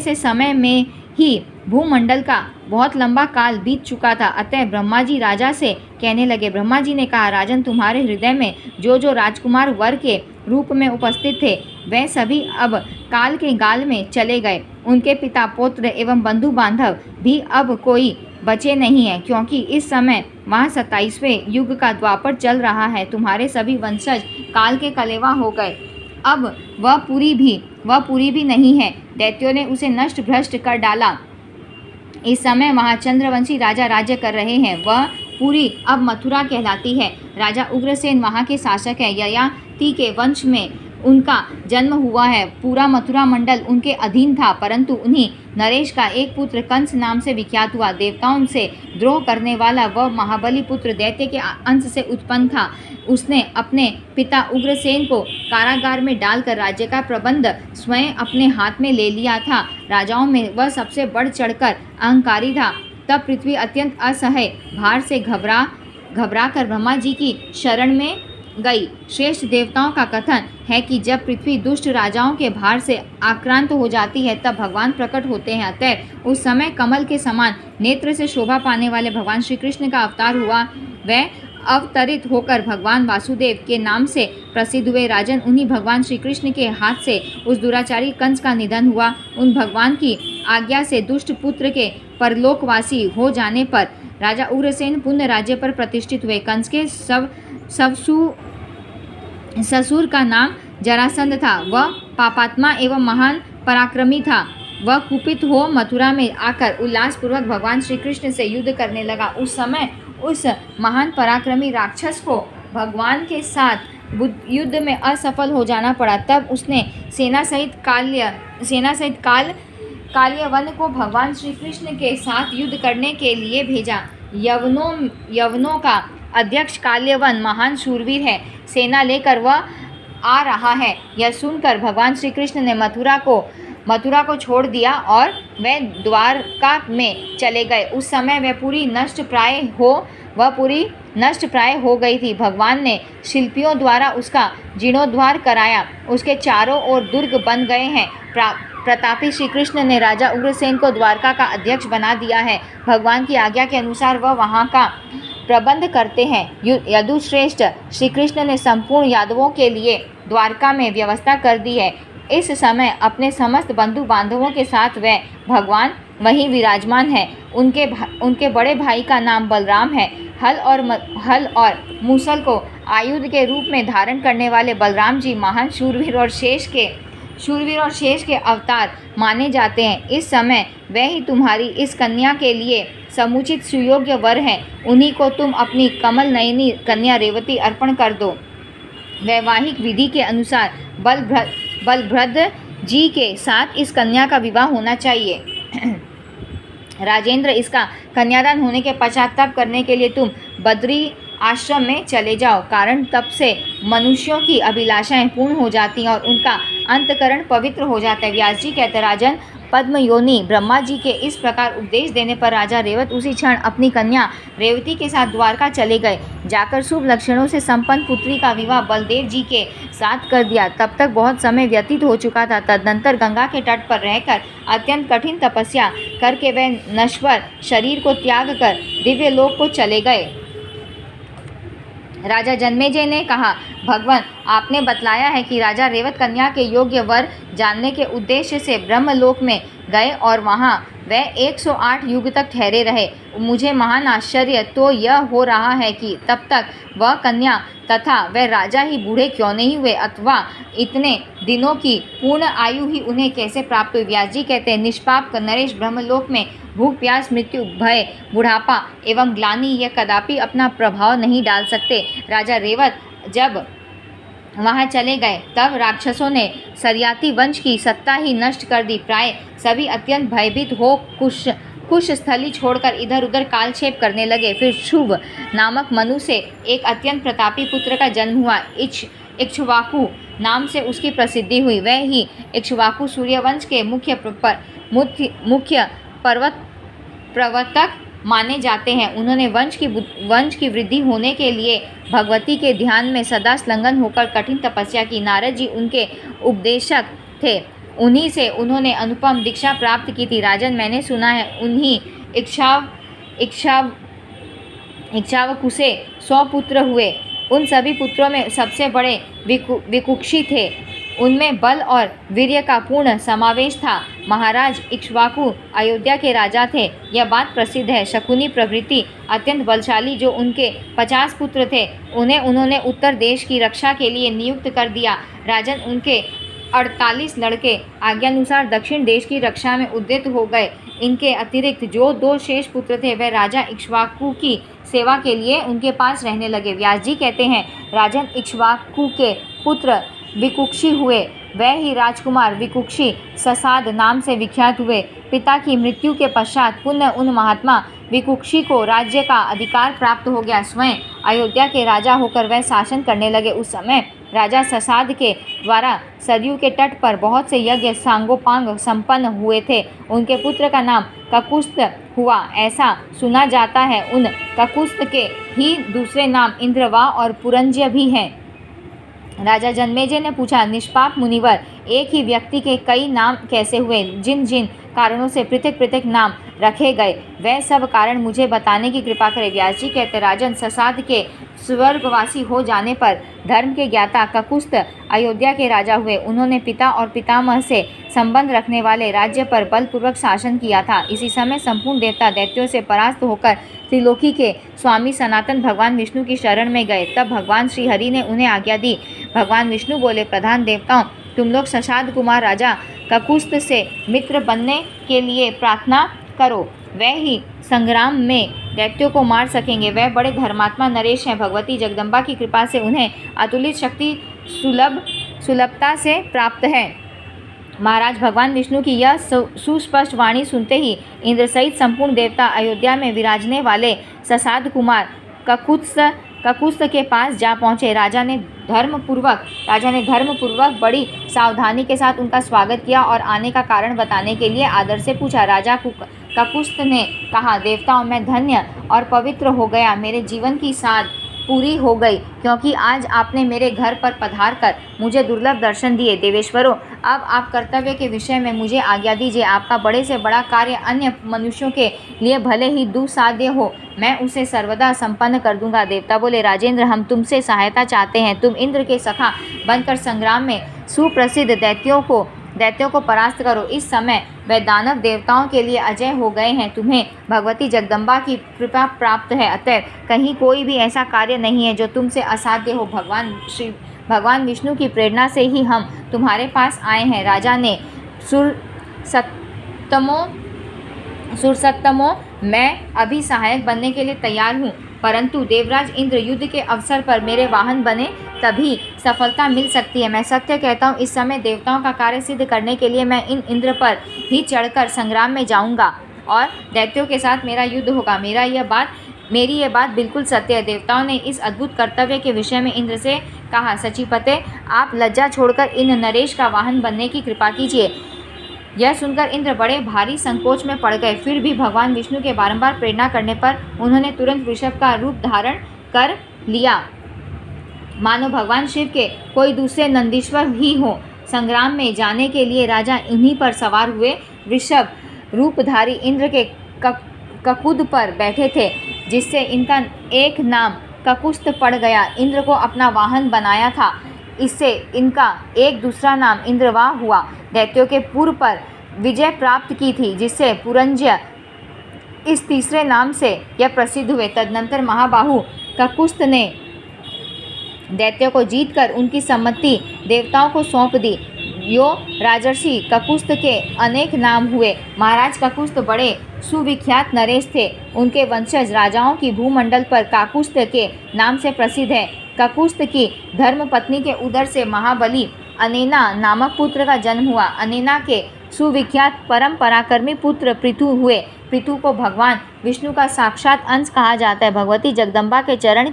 से समय में ही भूमंडल का बहुत लंबा काल बीत चुका था। अतः ब्रह्मा जी राजा से कहने लगे। ब्रह्मा जी ने कहा, राजन, तुम्हारे हृदय में जो राजकुमार वर के रूप में उपस्थित थे, वह सभी अब काल के गाल में चले गए। उनके पिता, पौत्र एवं बंधु बांधव भी अब कोई बचे नहीं हैं, क्योंकि इस समय वहाँ 27वें युग का द्वापर चल रहा है। तुम्हारे सभी वंशज काल के कलेवा हो गए। अब वह पूरी भी नहीं है। दैत्यों ने उसे नष्ट भ्रष्ट कर डाला। इस समय वहाँ चंद्रवंशी राजा राज्य कर रहे हैं। वह पूरी अब मथुरा कहलाती है। राजा उग्रसेन वहाँ के शासक है। ययाति के वंश में उनका जन्म हुआ है। पूरा मथुरा मंडल उनके अधीन था, परंतु उन्हीं नरेश का एक पुत्र कंस नाम से विख्यात हुआ। देवताओं से द्रोह करने वाला वह महाबली पुत्र दैत्य के अंश से उत्पन्न था। उसने अपने पिता उग्रसेन को कारागार में डालकर राज्य का प्रबंध स्वयं अपने हाथ में ले लिया था। राजाओं में वह सबसे बढ़ चढ़कर अहंकारी था। तब पृथ्वी अत्यंत असह्य भार से घबरा कर ब्रह्मा जी की शरण में गई। श्रेष्ठ देवताओं का कथन है कि जब पृथ्वी दुष्ट राजाओं के भार से आक्रांत हो जाती है तब भगवान प्रकट होते हैं। अतः उस समय कमल के समान नेत्र से शोभा पाने वाले भगवान श्री कृष्ण का अवतार हुआ। वह अवतरित होकर भगवान वासुदेव के नाम से प्रसिद्ध हुए। राजन, उन्हीं भगवान श्री कृष्ण के हाथ से उस दुराचारी कंस का निधन हुआ। उन भगवान की आज्ञा से दुष्ट पुत्र के परलोकवासी हो जाने पर राजा उग्रसेन पुण्य राज्य पर प्रतिष्ठित हुए। कंस के ससुर का नाम जरासंध था। वह पापात्मा एवं महान पराक्रमी था। वह कुपित हो मथुरा में आकर उल्लासपूर्वक भगवान श्री कृष्ण से युद्ध करने लगा। उस समय उस महान पराक्रमी राक्षस को भगवान के साथ युद्ध में असफल हो जाना पड़ा। तब उसने सेना सहित काल्यवन को भगवान श्री कृष्ण के साथ युद्ध करने के लिए भेजा। यवनों का अध्यक्ष काल्यवन महान शूरवीर है। सेना लेकर वह आ रहा है। यह सुनकर भगवान श्री कृष्ण ने मथुरा को छोड़ दिया और वह द्वारका में चले गए। उस समय वह पूरी नष्ट प्राय हो गई थी। भगवान ने शिल्पियों द्वारा उसका जीर्णोद्धार कराया। उसके चारों ओर दुर्ग बन गए हैं। प्रतापी श्री कृष्ण ने राजा उग्रसेन को द्वारका का अध्यक्ष बना दिया है। भगवान की आज्ञा के अनुसार वह वहाँ का प्रबंध करते हैं। यदुश्रेष्ठ श्री कृष्ण ने संपूर्ण यादवों के लिए द्वारका में व्यवस्था कर दी है। इस समय अपने समस्त बंधु बांधवों के साथ वह भगवान वहीं विराजमान है। उनके बड़े भाई का नाम बलराम है। हल और मूसल को आयुध के रूप में धारण करने वाले बलराम जी महान शूरवीर और शेष के अवतार माने जाते हैं। इस समय वह ही तुम्हारी इस कन्या के लिए समुचित सुयोग्य वर हैं। उन्हीं को तुम अपनी कमल नयनी कन्या रेवती अर्पण कर दो। वैवाहिक विधि के अनुसार बलभद्र जी के साथ इस कन्या का विवाह होना चाहिए। राजेंद्र, इसका कन्यादान होने के पश्चात तप करने के लिए तुम बद्री आश्रम में चले जाओ। कारण तप से मनुष्यों की अभिलाषाएं पूर्ण हो जाती हैं और उनका अंतकरण पवित्र हो जाता है। व्यास जी कहते, राजन, पद्मयोनि ब्रह्मा जी के इस प्रकार उपदेश देने पर राजा रेवत उसी क्षण अपनी कन्या रेवती के साथ द्वारका चले गए। जाकर शुभ लक्षणों से संपन्न पुत्री का विवाह बलदेव जी के साथ कर दिया। तब तक बहुत समय व्यतीत हो चुका था। तदनंतर गंगा के तट पर रहकर अत्यंत कठिन तपस्या करके वे नश्वर शरीर को त्याग कर दिव्य लोक को चले गए। राजा जनमेजय ने कहा, भगवान, आपने बतलाया है कि राजा रेवत कन्या के योग्य वर जानने के उद्देश्य से ब्रह्मलोक में गए और वहाँ वह 108 युग तक ठहरे रहे। मुझे महान आश्चर्य तो यह हो रहा है कि तब तक वह कन्या तथा वह राजा ही बूढ़े क्यों नहीं हुए, अथवा इतने दिनों की पूर्ण आयु ही उन्हें कैसे प्राप्त हुई। व्यास जी कहते हैं, निष्पाप नरेश ब्रह्मलोक में भूख, प्यास, मृत्यु, भय, बुढ़ापा एवं ग्लानि यह कदापि अपना प्रभाव नहीं डाल सकते। राजा रेवत जब वहाँ चले गए तब राक्षसों ने सरियाती वंश की सत्ता ही नष्ट कर दी। प्राय सभी अत्यंत भयभीत हो कुश स्थली छोड़कर इधर उधर कालक्षेप करने लगे। फिर शुभ नामक मनु से एक अत्यंत प्रतापी पुत्र का जन्म हुआ। इक्ष्वाकु नाम से उसकी प्रसिद्धि हुई। वह ही इक्ष्वाकु सूर्यवंश के मुख्य प्रवर्तक माने जाते हैं। उन्होंने वंश की वृद्धि होने के लिए भगवती के ध्यान में सदा संलग्न होकर कठिन तपस्या की। नारद जी उनके उपदेशक थे। उन्हीं से उन्होंने अनुपम दीक्षा प्राप्त की थी। राजन, मैंने सुना है उन्हीं इक्ष्वाकु से 100 पुत्र हुए। उन सभी पुत्रों में सबसे बड़े विकुक्षी थे। उनमें बल और वीर्य का पूर्ण समावेश था। महाराज इक्ष्वाकु अयोध्या के राजा थे। यह बात प्रसिद्ध है। शकुनी प्रभृति अत्यंत बलशाली जो उनके 50 पुत्र थे, उन्हें उन्होंने उत्तर देश की रक्षा के लिए नियुक्त कर दिया। राजन, 48 लड़के आज्ञानुसार दक्षिण देश की रक्षा में उद्यत हो गए। इनके अतिरिक्त जो 2 शेष पुत्र थे वह राजा इक्ष्वाकु की सेवा के लिए उनके पास रहने लगे। व्यास जी कहते हैं, राजन इक्ष्वाकु के पुत्र विकुक्षी हुए। वह ही राजकुमार विकुक्षी ससाद नाम से विख्यात हुए। पिता की मृत्यु के पश्चात पुनः उन महात्मा विकुक्षी को राज्य का अधिकार प्राप्त हो गया। स्वयं अयोध्या के राजा होकर वह शासन करने लगे। उस समय राजा ससाद के द्वारा सरयू के तट पर बहुत से यज्ञ सांगोपांग संपन्न हुए थे। उनके पुत्र का नाम ककुस्त हुआ, ऐसा सुना जाता है। उन ककुस्त के ही दूसरे नाम इंद्रवा और पुरंज्य भी हैं। राजा जन्मेजय ने पूछा, निष्पाप मुनिवर, एक ही व्यक्ति के कई नाम कैसे हुए? जिन जिन कारणों से पृथक पृथक नाम रखे गए वह सब कारण मुझे बताने की कृपा करें। व्यास जी कहते, राजन ससाद के स्वर्गवासी हो जाने पर धर्म के ज्ञाता ककुस्त अयोध्या के राजा हुए। उन्होंने पिता और पितामह से संबंध रखने वाले राज्य पर बलपूर्वक शासन किया था। इसी समय संपूर्ण देवता दैत्यों से परास्त होकर त्रिलोकी के स्वामी सनातन भगवान विष्णु की शरण में गए। तब भगवान श्री हरि ने उन्हें आज्ञा दी। भगवान विष्णु बोले, प्रधान देवताओं, तुम लोग ससाद कुमार राजा ककुस्त से मित्र बनने के लिए प्रार्थना करो। वह ही संग्राम में दैत्यों को मार सकेंगे। वह बड़े धर्मात्मा नरेश हैं। भगवती जगदम्बा की कृपा से उन्हें अतुलित शक्ति सुलभता से प्राप्त है। महाराज, भगवान विष्णु की यह सुस्पष्ट वाणी सुनते ही इंद्र सहित संपूर्ण देवता अयोध्या में विराजने वाले ससाद कुमार ककुस्त के पास जा पहुँचे। राजा ने धर्मपूर्वक बड़ी सावधानी के साथ उनका स्वागत किया और आने का कारण बताने के लिए आदर से पूछा। राजा ककुस्त ने कहा, देवताओं, मैं धन्य और पवित्र हो गया। मेरे जीवन की साध पूरी हो गई, क्योंकि आज आपने मेरे घर पर पधार कर मुझे दुर्लभ दर्शन दिए। देवेश्वरों, अब आप कर्तव्य के विषय में मुझे आज्ञा दीजिए। आपका बड़े से बड़ा कार्य अन्य मनुष्यों के लिए भले ही दुस्साध्य हो, मैं उसे सर्वदा संपन्न कर दूंगा। देवता बोले, राजेंद्र, हम तुमसे सहायता चाहते हैं। तुम इंद्र के सखा बनकर संग्राम में सुप्रसिद्ध दैत्यों को परास्त करो। इस समय वे दानव देवताओं के लिए अजय हो गए हैं। तुम्हें भगवती जगदम्बा की कृपा प्राप्त है, अतः कहीं कोई भी ऐसा कार्य नहीं है जो तुमसे असाध्य हो। भगवान विष्णु की प्रेरणा से ही हम तुम्हारे पास आए हैं। राजा ने सुरसत्तमो, मैं अभी सहायक बनने के लिए तैयार हूँ, परंतु देवराज इंद्र युद्ध के अवसर पर मेरे वाहन बने तभी सफलता मिल सकती है। मैं सत्य कहता हूँ, इस समय देवताओं का कार्य सिद्ध करने के लिए मैं इन इंद्र पर ही चढ़कर संग्राम में जाऊँगा और दैत्यों के साथ मेरा युद्ध होगा। मेरी यह बात बिल्कुल सत्य है। देवताओं ने इस अद्भुत कर्तव्य के विषय में इंद्र से कहा, सचिपते, आप लज्जा छोड़कर इन नरेश का वाहन बनने की कृपा कीजिए। यह सुनकर इंद्र बड़े भारी संकोच में पड़ गए। फिर भी भगवान विष्णु के बारंबार प्रेरणा करने पर उन्होंने तुरंत वृषभ का रूप धारण कर लिया, मानो भगवान शिव के कोई दूसरे नंदीश्वर ही हो। संग्राम में जाने के लिए राजा इन्हीं पर सवार हुए। वृषभ रूपधारी इंद्र के ककुद पर बैठे थे, जिससे इनका एक नाम ककुस्त पड़ गया। इंद्र को अपना वाहन बनाया था, इससे इनका एक दूसरा नाम इंद्रवा हुआ। दैत्यों के पूर्व पर विजय प्राप्त की थी, जिससे पुरंज्य इस तीसरे नाम से यह प्रसिद्ध हुए। तदनंतर महाबाहु ककुस्त ने दैत्यों को जीतकर उनकी सम्मति देवताओं को सौंप दी। यो राजर्षि ककुस्त के अनेक नाम हुए। महाराज ककुस्त बड़े सुविख्यात नरेश थे। उनके वंशज राजाओं की भूमंडल पर काकुस्त के नाम से प्रसिद्ध है। ककुस्त की धर्मपत्नी के उदर से महाबली अनेना नामक पुत्र का जन्म हुआ। अनेना के सुविख्यात परम पराक्रमी पुत्र पृथु हुए। पृथु को भगवान विष्णु का साक्षात अंश कहा जाता है। भगवती जगदम्बा के चरण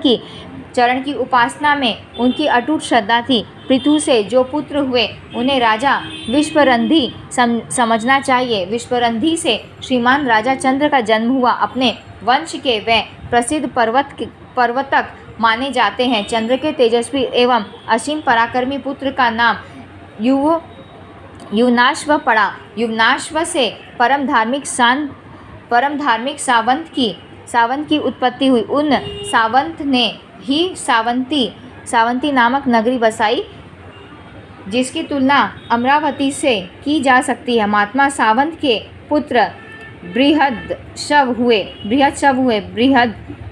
की उपासना में उनकी अटूट श्रद्धा थी। पृथु से जो पुत्र हुए उन्हें राजा विश्वरंधी समझना चाहिए। विश्वरंधी से श्रीमान राजा चंद्र का जन्म हुआ। अपने वंश के वे प्रसिद्ध पर्वतक माने जाते हैं। चंद्र के तेजस्वी एवं असीम पराक्रमी पुत्र का नाम युवनाश्व पड़ा। युवनाश्व से परम धार्मिक सावंत की उत्पत्ति हुई। उन सावंत ने ही सावंती नामक नगरी बसाई, जिसकी तुलना अमरावती से की जा सकती है। महात्मा सावंत के पुत्र बृहदशव हुए।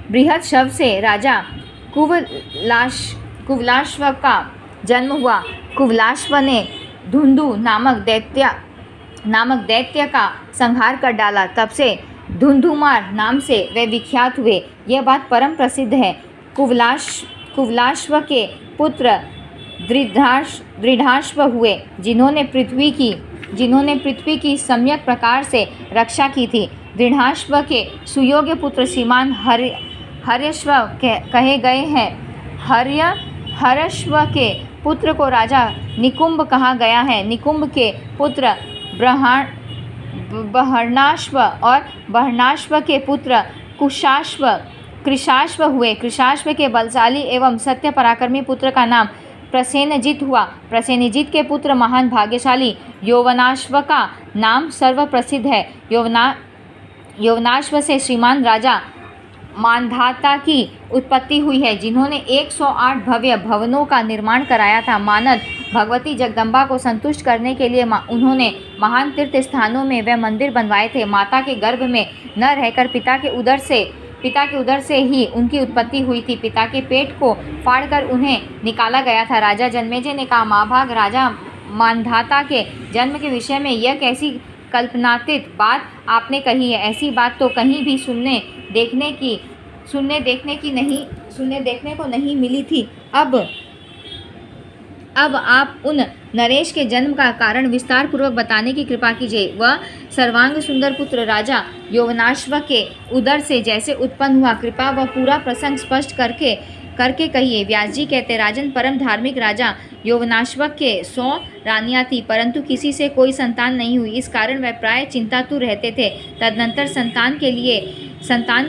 बृहदशव से राजा कुवलाश्व का जन्म हुआ। कुवलाश्व ने धुंधु नामक दैत्य का संहार कर डाला। तब से धुंधुमार नाम से वे विख्यात हुए। यह बात परम प्रसिद्ध है। कुवलाश्व के पुत्र दृढ़ाश्व हुए, जिन्होंने पृथ्वी की सम्यक प्रकार से रक्षा की थी। दृढ़ाश्व के सुयोग्य पुत्र श्रीमान हर्यश्व कहे गए हैं। हर्यश्व के पुत्र को राजा निकुंभ कहा गया है। निकुंभ के पुत्र बहर्णाश्व और बहर्णाश्व के पुत्र कृशाश्व हुए। कृशाश्व के बलशाली एवं सत्य पराक्रमी पुत्र का नाम प्रसेनजित हुआ। प्रसेनजित के पुत्र महान भाग्यशाली यौवनाश्व का नाम सर्व प्रसिद्ध है। यौवनाश्व से श्रीमान राजा मानधाता की उत्पत्ति हुई है, जिन्होंने 108 भव्य भवनों का निर्माण कराया था। मानद भगवती जगदम्बा को संतुष्ट करने के लिए उन्होंने महान तीर्थ स्थानों में वह मंदिर बनवाए थे। माता के गर्भ में न रहकर पिता के उदर से ही उनकी उत्पत्ति हुई थी। पिता के पेट को फाड़कर उन्हें निकाला गया था। राजा जन्मेजय ने कहा, महाभाग राजा मानधाता के जन्म के विषय में यह कैसी कल्पनातीत बात आपने कही है। ऐसी बात तो कहीं भी सुनने देखने को नहीं मिली थी। अब आप उन नरेश के जन्म का कारण विस्तार पूर्वक बताने की कृपा कीजिए। वह सर्वांग सुंदर पुत्र राजा यौवनाश्व के उदर से जैसे उत्पन्न हुआ, कृपा वह पूरा प्रसंग स्पष्ट करके कहिए। व्यास जी कहते, राजन, परम धार्मिक राजा यौवनाश्व के 100 रानियां थी, परंतु किसी से कोई संतान नहीं हुई। इस कारण वह प्राय चिंतातुर रहते थे। तदनंतर संतान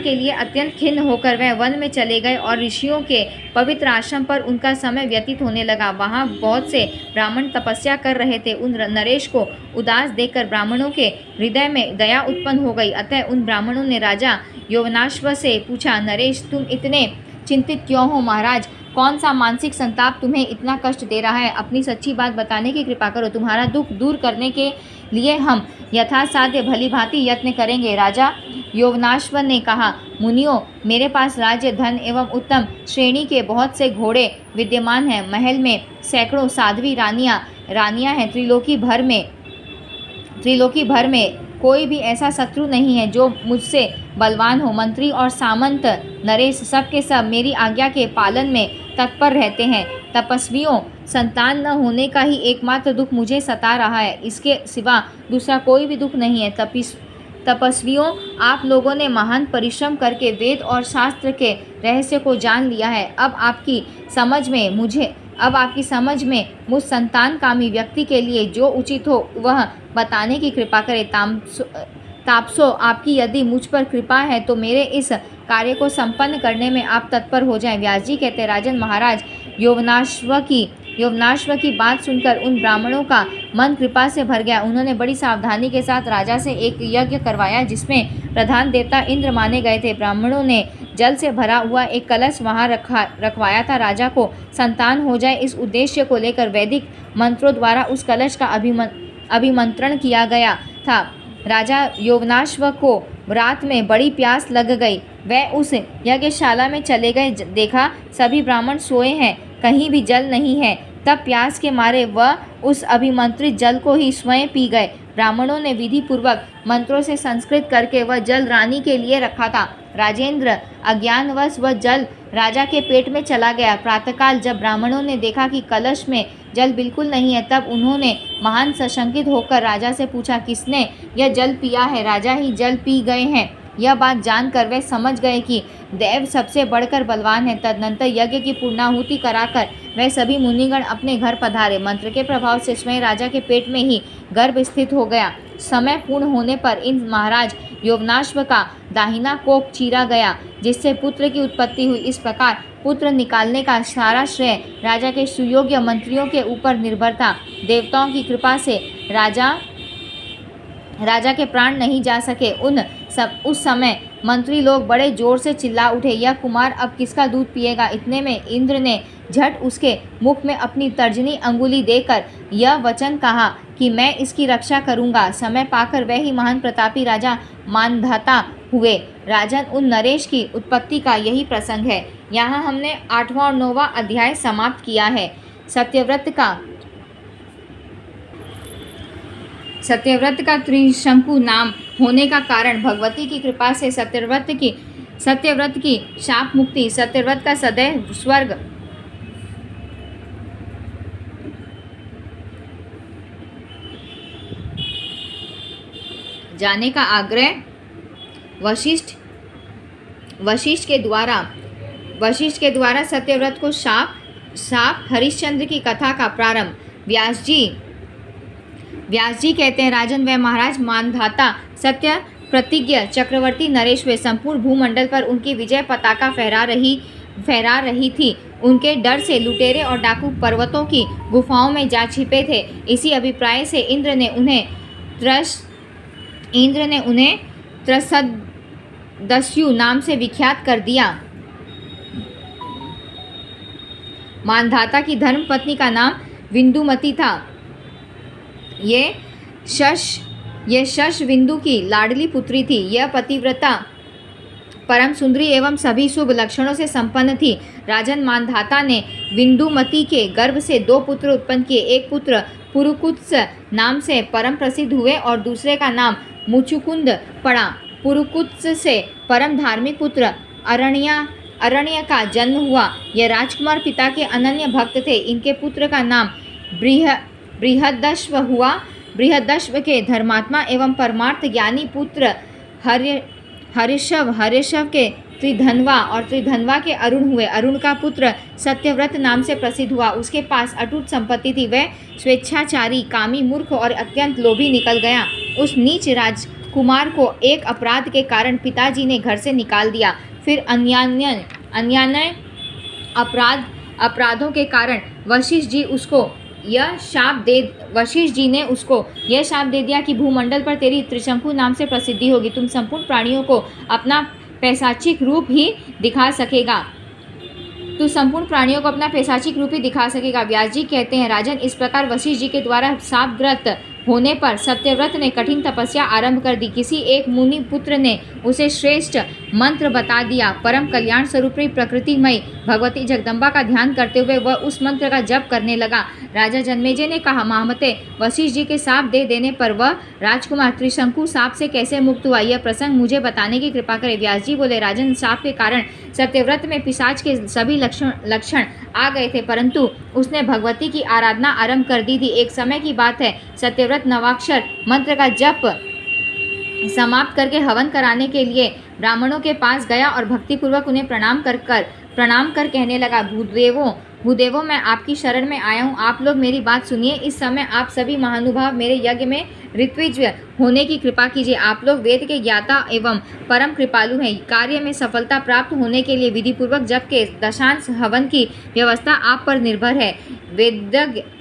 के लिए अत्यंत खिन्न होकर वह वन में चले गए और ऋषियों के पवित्र आश्रम पर उनका समय व्यतीत होने लगा। वहाँ बहुत से ब्राह्मण तपस्या कर रहे थे। उन नरेश को उदास देखकर ब्राह्मणों के हृदय में दया उत्पन्न हो गई। अतः उन ब्राह्मणों ने राजा यौवनाश्व से पूछा, नरेश, तुम इतने चिंतित क्यों हो? महाराज, कौन सा मानसिक संताप तुम्हें इतना कष्ट दे रहा है? अपनी सच्ची बात बताने की कृपा करो। तुम्हारा दुख दूर करने के लिए हम यथासाध्य भली भांति यत्न करेंगे। राजा यौवनाश्व ने कहा, मुनियों, मेरे पास राज्य, धन एवं उत्तम श्रेणी के बहुत से घोड़े विद्यमान हैं। महल में सैकड़ों साध्वी रानियां हैं। त्रिलोकी भर में कोई भी ऐसा शत्रु नहीं है जो मुझसे बलवान हो। मंत्री और सामंत नरेश सब के सब मेरी आज्ञा के पालन में तत्पर रहते हैं। तपस्वियों, संतान न होने का ही एकमात्र दुख मुझे सता रहा है। इसके सिवा दूसरा कोई भी दुख नहीं है। तपस्वियों, आप लोगों ने महान परिश्रम करके वेद और शास्त्र के रहस्य को जान लिया है। अब आपकी समझ में मुझ संतान कामी व्यक्ति के लिए जो उचित हो वह बताने की कृपा करें। तापसो, आपकी यदि मुझ पर कृपा है तो मेरे इस कार्य को संपन्न करने में आप तत्पर हो जाएं। व्यास जी कहते, राजन महाराज, यौवनाश्व की बात सुनकर उन ब्राह्मणों का मन कृपा से भर गया। उन्होंने बड़ी सावधानी के साथ राजा से एक यज्ञ करवाया, जिसमें प्रधान देवता इंद्र माने गए थे। ब्राह्मणों ने जल से भरा हुआ एक कलश वहां रखवाया था। राजा को संतान हो जाए, इस उद्देश्य को लेकर वैदिक मंत्रों द्वारा उस कलश का अभिमंत्रण किया गया था। राजा यौवनाश्व को रात में बड़ी प्यास लग गई। वह उस यज्ञशाला में चले गए। देखा सभी ब्राह्मण सोए हैं, कहीं भी जल नहीं है। तब प्यास के मारे वह उस अभिमंत्रित जल को ही स्वयं पी गए। ब्राह्मणों ने विधि पूर्वक मंत्रों से संस्कृत करके वह जल रानी के लिए रखा था। राजेंद्र, अज्ञानवश वह जल राजा के पेट में चला गया। प्रातःकाल जब ब्राह्मणों ने देखा कि कलश में जल बिल्कुल नहीं है, तब उन्होंने महान सशंकित होकर राजा से पूछा, किसने यह जल पिया है? राजा ही जल पी गए हैं। यह बात जानकर वे समझ गए कि देव सबसे बढ़कर बलवान है। तदनंतर यज्ञ की पूर्णाहुति कराकर वह सभी मुनिगण अपने घर पधारे। मंत्र के प्रभाव से स्वयं राजा के पेट में ही गर्भ स्थित हो गया। समय पूर्ण होने पर इन महाराज यौवनाश्व का दाहिना कोख चीरा गया, जिससे पुत्र की उत्पत्ति हुई। इस प्रकार पुत्र निकालने का सारा श्रेय राजा के सुयोग्य मंत्रियों के ऊपर निर्भर था। देवताओं की कृपा से राजा के प्राण नहीं जा सके। उस समय मंत्री लोग बड़े जोर से चिल्ला उठे, यह कुमार अब किसका दूध पिएगा? इतने में इंद्र ने झट उसके मुख में अपनी तर्जनी अंगुली देकर यह वचन कहा कि मैं इसकी रक्षा करूंगा। समय पाकर वह ही महान प्रतापी राजा मानधाता हुए। राजन, उन नरेश की उत्पत्ति का यही प्रसंग है। यहाँ हमने 8वां और 9वां अध्याय समाप्त किया है। सत्यव्रत का सत्यव्रत का त्रिशंकु नाम होने का कारण भगवती की कृपा से सत्यव्रत की शाप मुक्ति, सत्यव्रत का सदैव स्वर्ग जाने का आग्रह, वशिष्ठ के द्वारा सत्यव्रत को शाप, हरिश्चंद्र की कथा का प्रारंभ। व्यास जी कहते हैं, राजन व महाराज मानधाता सत्य प्रतिज्ञ चक्रवर्ती नरेश वे संपूर्ण भूमंडल पर उनकी विजय पताका फहरा रही थी। उनके डर से लुटेरे और डाकू पर्वतों की गुफाओं में जा छिपे थे। इसी अभिप्राय से इंद्र ने उन्हें त्रसदस्यु नाम से विख्यात कर दिया। मानधाता की धर्म पत्नी का नाम विंदुमती था। ये शश विंदु की लाडली पुत्री थी। यह पतिव्रता, परम सुंदरी एवं सभी शुभ लक्षणों से संपन्न थी। राजन मानधाता ने विंदुमती के गर्भ से 2 पुत्र उत्पन्न किए। एक पुत्र पुरुकुत्स नाम से परम प्रसिद्ध हुए और दूसरे का नाम मुचुकुंद पड़ा। पुरुकुत्स से परम धार्मिक पुत्र अरण्य का जन्म हुआ। यह राजकुमार पिता के अनन्य भक्त थे। इनके पुत्र का नाम बृहदश्व हुआ। बृहदश्व के धर्मात्मा एवं परमार्थ ज्ञानी पुत्र हर्षव के त्रिधनवा और त्रिधनवा के अरुण हुए। अरुण का पुत्र सत्यव्रत नाम से प्रसिद्ध हुआ। उसके पास अटूट संपत्ति थी। वह स्वेच्छाचारी, कामी, मूर्ख और अत्यंत लोभी निकल गया। उस नीच राजकुमार को एक अपराध के कारण पिताजी ने घर से निकाल दिया। फिर अन्यान्य अपराधों के कारण वशिष्ठ जी ने उसको यह शाप दे दिया कि भूमंडल पर तेरी त्रिशंकु नाम से प्रसिद्धि होगी। तुम संपूर्ण प्राणियों को अपना पैशाचिक रूप ही दिखा सकेगा। व्यास जी कहते हैं, राजन, इस प्रकार वशिष्ठ जी के द्वारा शापग्रस्त होने पर सत्यव्रत ने कठिन तपस्या आरंभ कर दी। किसी एक मुनि पुत्र ने उसे श्रेष्ठ मंत्र बता दिया। परम कल्याण स्वरूपी प्रकृतिमयी भगवती जगदम्बा का ध्यान करते हुए वह उस मंत्र का जप करने लगा। राजा जन्मेजय ने कहा, महामते, वशिष्ठ जी के शाप दे देने पर वह राजकुमार त्रिशंकु शाप से कैसे मुक्त हुआ, यह प्रसंग मुझे बताने की कृपा करें। व्यास जी बोले, राजन, शाप के कारण सत्यव्रत में पिशाच के सभी लक्षण आ गए थे, परंतु उसने भगवती की आराधना आरंभ कर दी थी। एक समय की बात है, सत्यव्रत नवाक्षर मंत्र का जप समाप्त करके हवन कराने के लिए ब्राह्मणों के पास गया और भक्तिपूर्वक उन्हें प्रणाम कर कहने लगा, भूदेवों, मैं आपकी शरण में आया हूँ। आप लोग मेरी बात सुनिए। इस समय आप सभी महानुभाव मेरे यज्ञ में ऋत्विज होने की कृपा कीजिए। आप लोग वेद के ज्ञाता एवं परम कृपालु हैं। कार्य में सफलता प्राप्त होने के लिए विधिपूर्वक जप के दशांश हवन की व्यवस्था आप पर निर्भर है।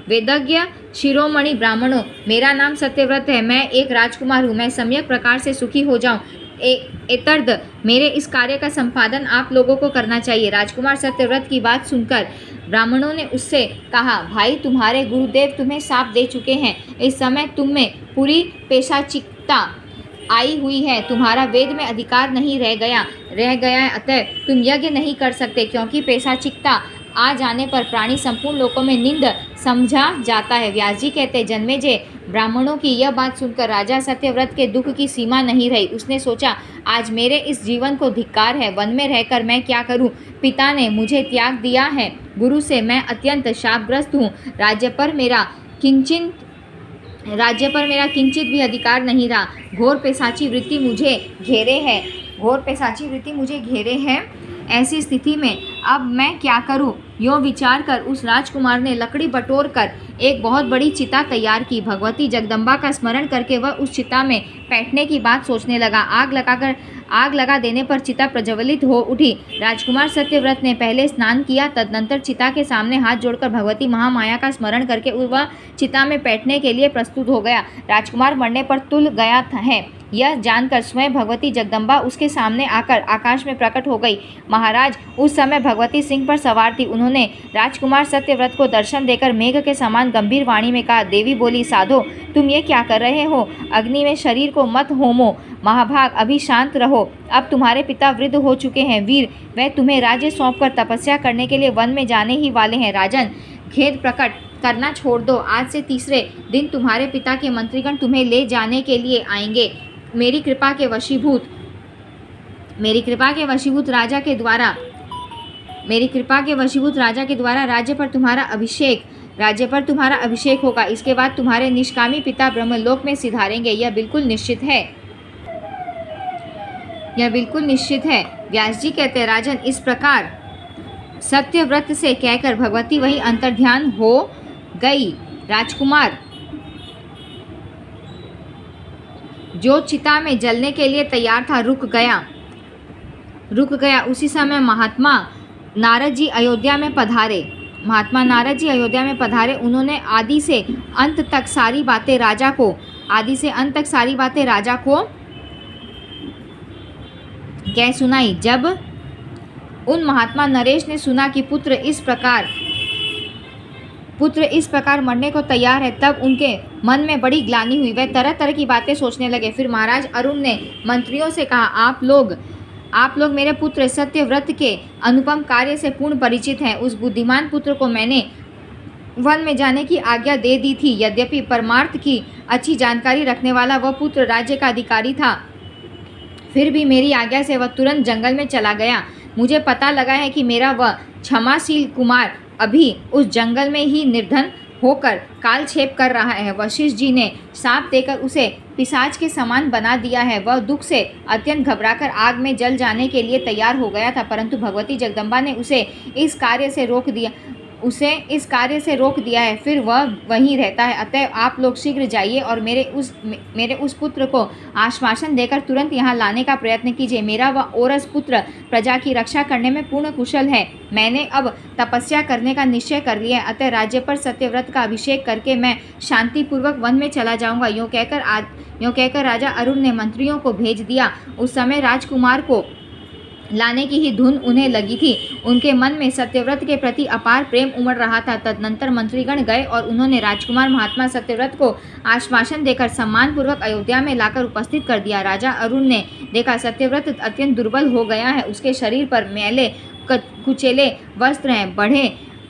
वेदज्ञ शिरोमणि ब्राह्मणों, मेरा नाम सत्यव्रत है। मैं एक राजकुमार हूँ। मैं सम्यक प्रकार से सुखी हो जाऊँ, एतर्द मेरे इस कार्य का संपादन आप लोगों को करना चाहिए। राजकुमार सत्यव्रत की बात सुनकर ब्राह्मणों ने उससे कहा, भाई, तुम्हारे गुरुदेव तुम्हें शाप दे चुके हैं। इस समय तुम में पूरी पेशाचिकता आई हुई है। तुम्हारा वेद में अधिकार नहीं रह गया है, अतः तुम यज्ञ नहीं कर सकते, क्योंकि पेशाचिकता आ जाने पर प्राणी संपूर्ण लोकों में निंद समझा जाता है। व्यास जी कहते, जन्मेजय, ब्राह्मणों की यह बात सुनकर राजा सत्यव्रत के दुख की सीमा नहीं रही। उसने सोचा, आज मेरे इस जीवन को धिक्कार है। वन में रहकर मैं क्या करूं? पिता ने मुझे त्याग दिया है। गुरु से मैं अत्यंत शापग्रस्त हूँ। राज्य पर मेरा किंचित भी अधिकार नहीं रहा। घोर पेशाची वृत्ति मुझे घेरे है। ऐसी स्थिति में अब मैं क्या करूं? यों विचार कर उस राजकुमार ने लकड़ी बटोर कर एक बहुत बड़ी चिता तैयार की। भगवती जगदम्बा का स्मरण करके वह उस चिता में बैठने की बात सोचने लगा। आग लगा देने पर चिता प्रज्वलित हो उठी। राजकुमार सत्यव्रत ने पहले स्नान किया, तदनंतर चिता के सामने हाथ जोड़कर भगवती महामाया का स्मरण करके वह चिता में बैठने के लिए प्रस्तुत हो गया। राजकुमार मरने पर तुल गया है, यह जानकर स्वयं भगवती जगदम्बा उसके सामने आकर आकाश में प्रकट हो गई। महाराज, उस समय भगवती सिंह पर सवार थी। उन्होंने राजकुमार सत्यव्रत को दर्शन देकर मेघ के समान गंभीर वाणी में कहा। देवी बोली, साधो, तुम ये क्या कर रहे हो? अग्नि में शरीर को मत होमो। महाभाग, अभी शांत रहो। अब तुम्हारे पिता वृद्ध हो चुके हैं वीर, वह तुम्हें राज्य सौंपकर तपस्या करने के लिए वन में जाने ही वाले हैं। राजन, खेद प्रकट करना छोड़ दो। आज से तीसरे दिन तुम्हारे पिता के मंत्रीगण तुम्हें ले जाने के लिए आएंगे। मेरी कृपा के वशीभूत राजा के द्वारा राज्य पर तुम्हारा अभिषेक होगा। इसके बाद तुम्हारे निष्कामी पिता ब्रह्मलोक में सिधारेंगे। यह बिल्कुल निश्चित है। व्यास जी कहते हैं, राजन, इस प्रकार सत्यव्रत से कहकर भगवती वही अंतर्ध्यान हो गई। राजकुमार जो चिता में जलने के लिए तैयार था रुक गया। उसी समय महात्मा नारद जी अयोध्या में पधारे। उन्होंने आदि से अंत तक सारी बातें राजा को कह सुनाई। जब उन महात्मा नरेश ने सुना कि पुत्र इस प्रकार मरने को तैयार है, तब उनके मन में बड़ी ग्लानि हुई। वह तरह तरह की बातें सोचने लगे। फिर महाराज अरुण ने मंत्रियों से कहा, आप लोग मेरे पुत्र सत्यव्रत के अनुपम कार्य से पूर्ण परिचित हैं। उस बुद्धिमान पुत्र को मैंने वन में जाने की आज्ञा दे दी थी। यद्यपि परमार्थ की अच्छी जानकारी रखने वाला वह पुत्र राज्य का अधिकारी था, फिर भी मेरी आज्ञा से वह तुरंत जंगल में चला गया। मुझे पता लगा है कि मेरा वह क्षमाशील कुमार अभी उस जंगल में ही निर्धन होकर कालक्षेप कर रहा है। वशिष्ठ जी ने साप देकर उसे पिशाच के समान बना दिया है। वह दुख से अत्यंत घबराकर आग में जल जाने के लिए तैयार हो गया था, परंतु भगवती जगदम्बा ने उसे इस कार्य से रोक दिया है। फिर वह वहीं रहता है। अतः आप लोग शीघ्र जाइए और मेरे उस पुत्र को आश्वासन देकर तुरंत यहाँ लाने का प्रयत्न कीजिए। मेरा वह ओरस पुत्र प्रजा की रक्षा करने में पूर्ण कुशल है। मैंने अब तपस्या करने का निश्चय कर लिया है, अतः राज्य पर सत्यव्रत का अभिषेक करके मैं शांतिपूर्वक वन में चला जाऊँगा। यूँ कहकर राजा अरुण ने मंत्रियों को भेज दिया। उस समय राजकुमार को लाने की ही धुन उन्हें लगी थी। उनके मन में सत्यव्रत के प्रति अपार प्रेम उमड़ रहा था। तदनंतर मंत्रीगण गए और उन्होंने राजकुमार महात्मा सत्यव्रत को आश्वासन देकर सम्मानपूर्वक अयोध्या में लाकर उपस्थित कर दिया। राजा अरुण ने देखा सत्यव्रत अत्यंत दुर्बल हो गया है। उसके शरीर पर मैले कुचेले वस्त्र हैं,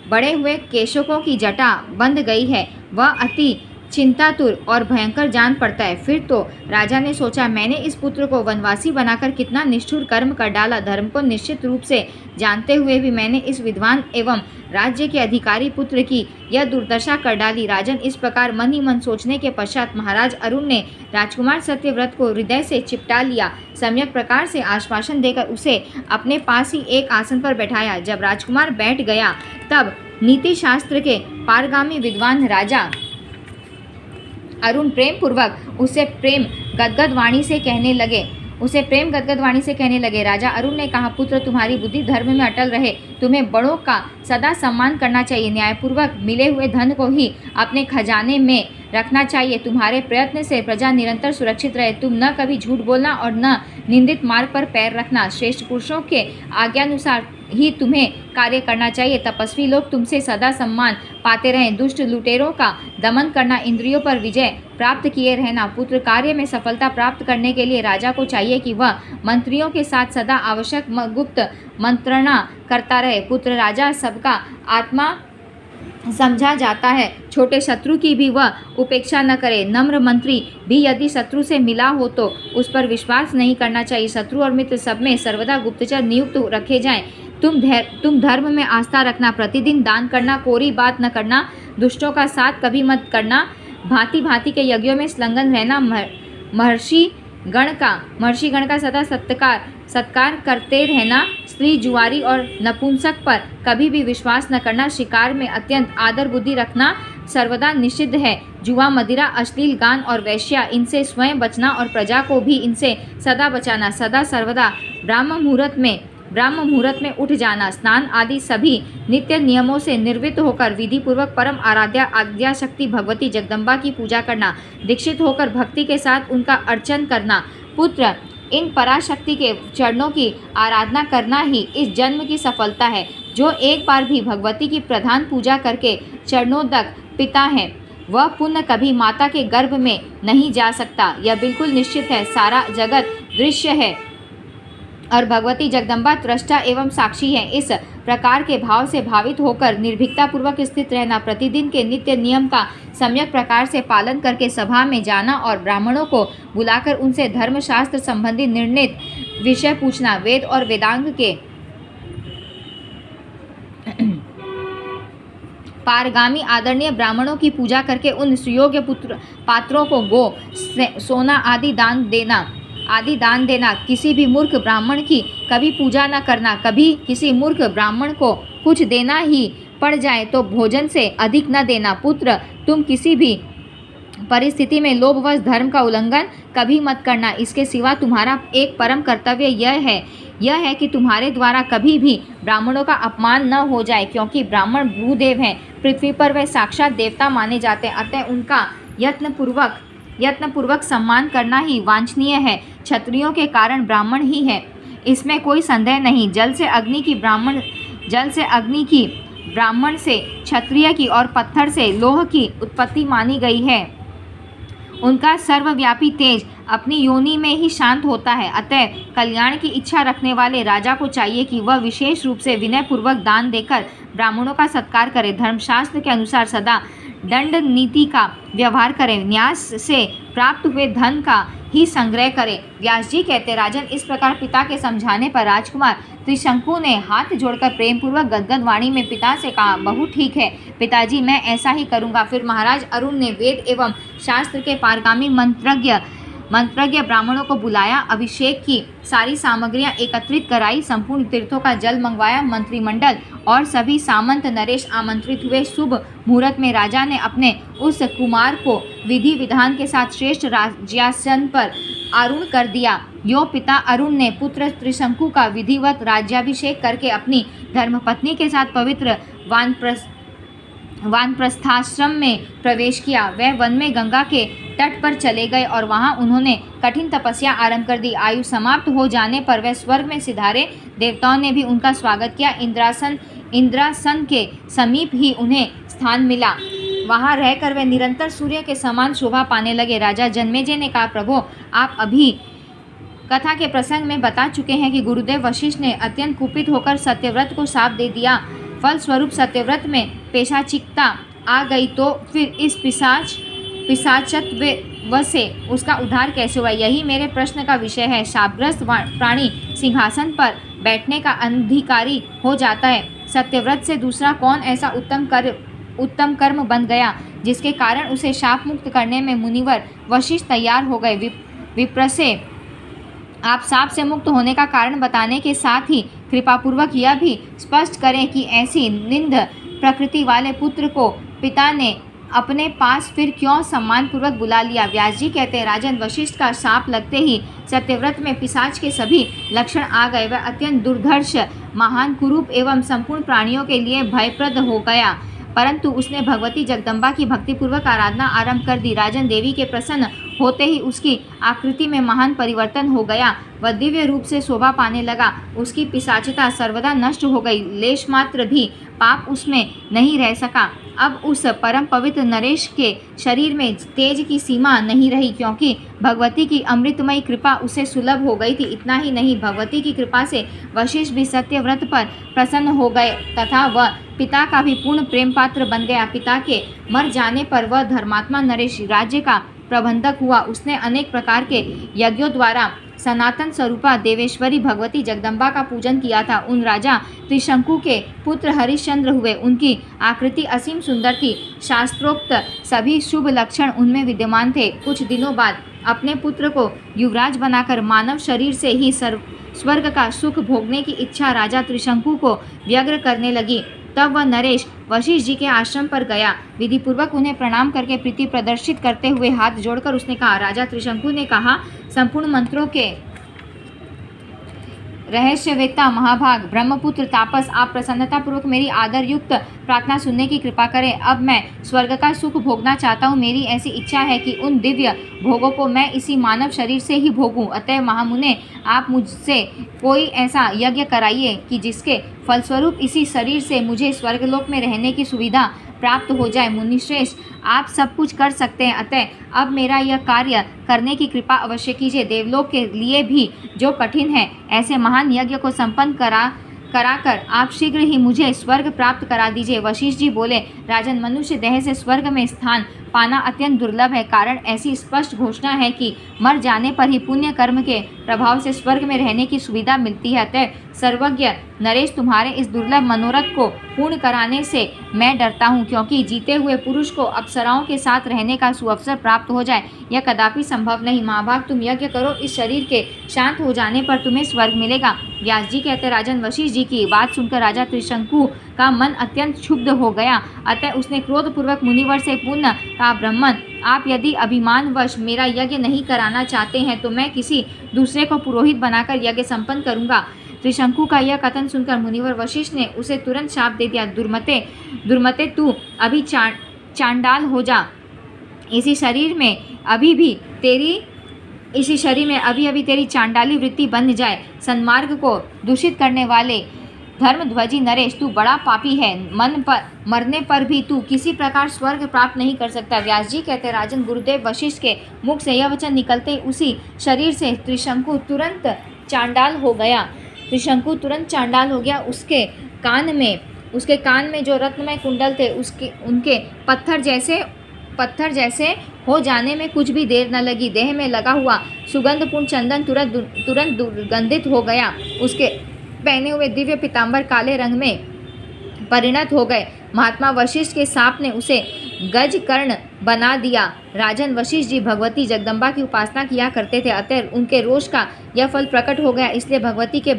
बड़े हुए केशों की जटा बंध गई है। वह अति चिंतातुर और भयंकर जान पड़ता है। फिर तो राजा ने सोचा, मैंने इस पुत्र को वनवासी बनाकर कितना निष्ठुर कर्म कर डाला। धर्म को निश्चित रूप से जानते हुए भी मैंने इस विद्वान एवं राज्य के अधिकारी पुत्र की यह दुर्दशा कर डाली। राजन, इस प्रकार मन ही मन सोचने के पश्चात महाराज अरुण ने राजकुमार सत्यव्रत को हृदय से चिपटा लिया। सम्यक प्रकार से आश्वासन देकर उसे अपने पास ही एक आसन पर बैठाया। जब राजकुमार बैठ गया तब नीति शास्त्र के पारगामी विद्वान राजा अरुण प्रेम पूर्वक उसे प्रेम गदगद वाणी से कहने लगे। राजा अरुण ने कहा, पुत्र, तुम्हारी बुद्धि धर्म में अटल रहे। तुम्हें बड़ों का सदा सम्मान करना चाहिए। न्यायपूर्वक मिले हुए धन को ही अपने खजाने में रखना चाहिए। तुम्हारे प्रयत्न से प्रजा निरंतर सुरक्षित रहे। तुम न कभी झूठ बोलना और न निंदित मार्ग पर पैर रखना। श्रेष्ठ पुरुषों के आज्ञानुसार ही तुम्हें कार्य करना चाहिए। तपस्वी लोग तुमसे सदा सम्मान पाते रहें। दुष्ट लुटेरों का दमन करना, इंद्रियों पर विजय प्राप्त किए रहना। पुत्र, कार्य में सफलता प्राप्त करने के लिए राजा को चाहिए कि वह मंत्रियों के साथ सदा आवश्यक गुप्त मंत्रणा करता रहे। पुत्र, राजा सबका आत्मा समझा जाता है। छोटे शत्रु की भी वह उपेक्षा न करे। नम्र मंत्री भी यदि शत्रु से मिला हो तो उस पर विश्वास नहीं करना चाहिए। शत्रु और मित्र सब में सर्वदा गुप्तचर नियुक्त रखे जाएं। तुम धर्म में आस्था रखना, प्रतिदिन दान करना, कोरी बात न करना, दुष्टों का साथ कभी मत करना, भांति भांति के यज्ञों में संलग्न रहना, महर्षि गण का सदा सत्कार करते रहना, स्त्री, जुआरी और नपुंसक पर कभी भी विश्वास न करना, शिकार में अत्यंत आदर बुद्धि रखना सर्वदा निषिद्ध है। जुआ, मदिरा, अश्लील गान और वैश्या, इनसे स्वयं बचना और प्रजा को भी इनसे सदा बचाना। सदा सर्वदा ब्राह्म मुहूर्त में उठ जाना। स्नान आदि सभी नित्य नियमों से निर्वृत्त होकर विधि पूर्वक परम आद्याशक्ति भगवती जगदम्बा की पूजा करना। दीक्षित होकर भक्ति के साथ उनका अर्चन करना। पुत्र, इन पराशक्ति के चरणों की आराधना करना ही इस जन्म की सफलता है। जो एक बार भी भगवती की प्रधान पूजा करके चरणों तक पिता है, वह पुण्य कभी माता के गर्भ में नहीं जा सकता। यह बिल्कुल निश्चित है। सारा जगत दृश्य है और भगवती जगदम्बा दृष्टा एवं साक्षी है। इस प्रकार के भाव से भावित होकर निर्भीकता पूर्वक स्थित रहना, प्रतिदिन के नित्य नियम का सम्यक प्रकार से पालन करके सभा में जाना और ब्राह्मणों को बुलाकर उनसे धर्मशास्त्र संबंधी निर्णित विषय पूछना, वेद और वेदांग के पारगामी आदरणीय ब्राह्मणों की पूजा करके उन सुयोग्य पात्रों को गो, सोना आदि दान देना, किसी भी मूर्ख ब्राह्मण की कभी पूजा न करना, कभी किसी मूर्ख ब्राह्मण को कुछ देना ही पड़ जाए तो भोजन से अधिक न देना। पुत्र, तुम किसी भी परिस्थिति में लोभवश धर्म का उल्लंघन कभी मत करना। इसके सिवा तुम्हारा एक परम कर्तव्य यह है कि तुम्हारे द्वारा कभी भी ब्राह्मणों का अपमान न हो जाए, क्योंकि ब्राह्मण भूदेव हैं, पृथ्वी पर वे साक्षात देवता माने जाते हैं। अतः उनका यत्नपूर्वक सम्मान करना ही वांछनीय है। क्षत्रियों के कारण ब्राह्मण ही है, इसमें कोई संदेह नहीं। जल से अग्नि की ब्राह्मण से क्षत्रिय की और पत्थर से लोह की उत्पत्ति मानी गई है। उनका सर्वव्यापी तेज अपनी योनि में ही शांत होता है। अतः कल्याण की इच्छा रखने वाले राजा को चाहिए कि वह विशेष रूप से विनयपूर्वक दान देकर ब्राह्मणों का सत्कार करे, धर्मशास्त्र के अनुसार सदा दंड नीति का व्यवहार करें, न्यास से प्राप्त हुए धन का ही संग्रह करें। व्यास जी कहते, राजन, इस प्रकार पिता के समझाने पर राजकुमार त्रिशंकु ने हाथ जोड़कर प्रेमपूर्वक गदगद वाणी में पिता से कहा, बहुत ठीक है पिताजी, मैं ऐसा ही करूँगा। फिर महाराज अरुण ने वेद एवं शास्त्र के पारगामी मंत्रज्ञ ब्राह्मणों को बुलाया, अभिषेक की सारी सामग्रियां एकत्रित कराई, संपूर्ण तीर्थों का जल मंगवाया। मंत्रिमंडल और सभी सामंत नरेश आमंत्रित हुए। शुभ मुहूर्त में राजा ने अपने उस कुमार को विधि विधान के साथ श्रेष्ठ राज्यासन पर आरूढ़ कर दिया। यो पिता अरुण ने पुत्र त्रिशंकु का विधिवत राज्याभिषेक करके अपनी धर्मपत्नी के साथ पवित्र वानप्रस्थाश्रम में प्रवेश किया। वह वन में गंगा के तट पर चले गए और वहां उन्होंने कठिन तपस्या आरंभ कर दी। आयु समाप्त हो जाने पर वह स्वर्ग में सिधारे। देवताओं ने भी उनका स्वागत किया। इंद्रासन के समीप ही उन्हें स्थान मिला। वहां रहकर वे निरंतर सूर्य के समान शोभा पाने लगे। राजा जन्मेजय ने कहा, प्रभु, आप अभी कथा के प्रसंग में बता चुके हैं कि गुरुदेव वशिष्ठ ने अत्यंत कुपित होकर सत्यव्रत को शाप दे दिया। फलस्वरूप सत्यव्रत में पेशाचिकता आ गई, तो फिर इस पिशाचत्व से उसका उद्धार कैसे हुआ? यही मेरे प्रश्न का विषय है। शापग्रस्त प्राणी सिंहासन पर बैठने का अधिकारी हो जाता है। सत्यव्रत से दूसरा कौन ऐसा उत्तम कर्म बन गया जिसके कारण उसे शाप मुक्त करने में मुनिवर वशिष्ठ तैयार हो गए? विप्र से आप शाप से मुक्त होने का कारण बताने के साथ ही कृपापूर्वक यह भी स्पष्ट करें कि ऐसी निंद प्रकृति वाले पुत्र को पिता ने अपने पास फिर क्यों सम्मानपूर्वक बुला लिया? व्यास जी कहते हैं, राजन, वशिष्ठ का शाप लगते ही सत्यव्रत में पिशाच के सभी लक्षण आ गए। वह अत्यंत दुर्धर्ष, महान कुरूप एवं संपूर्ण प्राणियों के लिए भयप्रद हो गया। परंतु उसने भगवती जगदम्बा की भक्तिपूर्वक आराधना आरंभ कर दी। राजन, देवी के प्रसन्न होते ही उसकी आकृति में महान परिवर्तन हो गया। वह दिव्य रूप से शोभा पाने लगा। उसकी पिशाचता सर्वदा नष्ट हो गई। लेश मात्र भी पाप उसमें नहीं रह सका। अब उस परम पवित्र नरेश के शरीर में तेज की सीमा नहीं रही, क्योंकि भगवती की अमृतमयी कृपा उसे सुलभ हो गई थी। इतना ही नहीं, भगवती की कृपा से वशिष्ठ भी सत्यव्रत पर प्रसन्न हो गए तथा वह पिता का भी पूर्ण प्रेम पात्र बन गया। पिता के मर जाने पर वह धर्मात्मा नरेश राज्य का प्रबंधक हुआ। उसने अनेक प्रकार के यज्ञों द्वारा सनातन स्वरूपा देवेश्वरी भगवती जगदम्बा का पूजन किया था। उन राजा त्रिशंकु के पुत्र हरिश्चंद्र हुए। उनकी आकृति असीम सुंदर थी। शास्त्रोक्त सभी शुभ लक्षण उनमें विद्यमान थे। कुछ दिनों बाद अपने पुत्र को युवराज बनाकर मानव शरीर से ही स्वर्ग का सुख भोगने की इच्छा राजा त्रिशंकु को व्यग्र करने लगी। तब वह नरेश वशिष्ठ जी के आश्रम पर गया। विधिपूर्वक उन्हें प्रणाम करके प्रीति प्रदर्शित करते हुए हाथ जोड़कर उसने कहा, राजा त्रिशंकु ने कहा, संपूर्ण मंत्रों के रहस्यवेत्ता महाभाग ब्रह्मपुत्र तापस, आप प्रसन्नतापूर्वक मेरी आदर युक्त प्रार्थना सुनने की कृपा करें। अब मैं स्वर्ग का सुख भोगना चाहता हूँ। मेरी ऐसी इच्छा है कि उन दिव्य भोगों को मैं इसी मानव शरीर से ही भोगूं। अतः महामुने, आप मुझसे कोई ऐसा यज्ञ कराइए कि जिसके फलस्वरूप इसी शरीर से मुझे स्वर्गलोक में रहने की सुविधा प्राप्त हो जाए। मुनिश्रेष्ठ, आप सब कुछ कर सकते हैं, अतः अब मेरा यह कार्य करने की कृपा अवश्य कीजिए। देवलोक के लिए भी जो कठिन है, ऐसे महान यज्ञ को संपन्न कराकर आप शीघ्र ही मुझे स्वर्ग प्राप्त करा दीजिए। वशिष्ठ जी बोले, राजन, मनुष्य देह से स्वर्ग में स्थान पाना अत्यंत दुर्लभ है। कारण ऐसी स्पष्ट घोषणा है कि मर जाने पर ही पुण्य कर्म के प्रभाव से स्वर्ग में रहने की सुविधा मिलती है। अतः सर्वज्ञ नरेश, तुम्हारे इस दुर्लभ मनोरथ को पूर्ण कराने से मैं डरता हूँ, क्योंकि जीते हुए पुरुष को अप्सराओं के साथ रहने का सुअवसर प्राप्त हो जाए, यह कदापि संभव नहीं। महाभाग, तुम यज्ञ करो, इस शरीर के शांत हो जाने पर तुम्हें स्वर्ग मिलेगा। व्यास जी कहते, राजन, वशिष्ठ जी की बात सुनकर राजा त्रिशंकु का मन अत्यंत क्षुब्ध हो गया। अतः उसने क्रोधपूर्वक मुनिवर से पुनः कहा, ब्राह्मण, आप यदि अभिमानवश मेरा यज्ञ नहीं कराना चाहते हैं तो मैं किसी दूसरे को पुरोहित बनाकर यज्ञ संपन्न करूंगा। त्रिशंकु का यह कथन सुनकर मुनिवर वशिष्ठ ने उसे तुरंत शाप दे दिया। दुर्मते, तू अभी चांडाल हो जा। इसी शरीर में अभी अभी तेरी चांडाली वृत्ति बन जाए। सन्मार्ग को दूषित करने वाले धर्मध्वजी नरेश, तू बड़ा पापी है। मरने पर भी तू किसी प्रकार स्वर्ग प्राप्त नहीं कर सकता। व्यास जी कहते, राजन, गुरुदेव वशिष्ठ के मुख से यह वचन निकलते ही उसी शरीर से त्रिशंकु तुरंत चांडाल हो गया। उसके कान में जो रत्नमय कुंडल थे उनके पत्थर जैसे हो जाने में कुछ भी देर न लगी। देह में लगा हुआ सुगंधपूर्ण चंदन तुरंत दुर्गंधित हो गया। उसके पहने हुए दिव्य पीताम्बर काले रंग में परिणत हो गए। महात्मा वशिष्ठ के साप ने उसे गज कर्ण बना दिया। राजन, वशिष्ठ जी भगवती जगदम्बा की उपासना किया करते थे, अतः उनके रोष का यह फल प्रकट हो गया। इसलिए भगवती के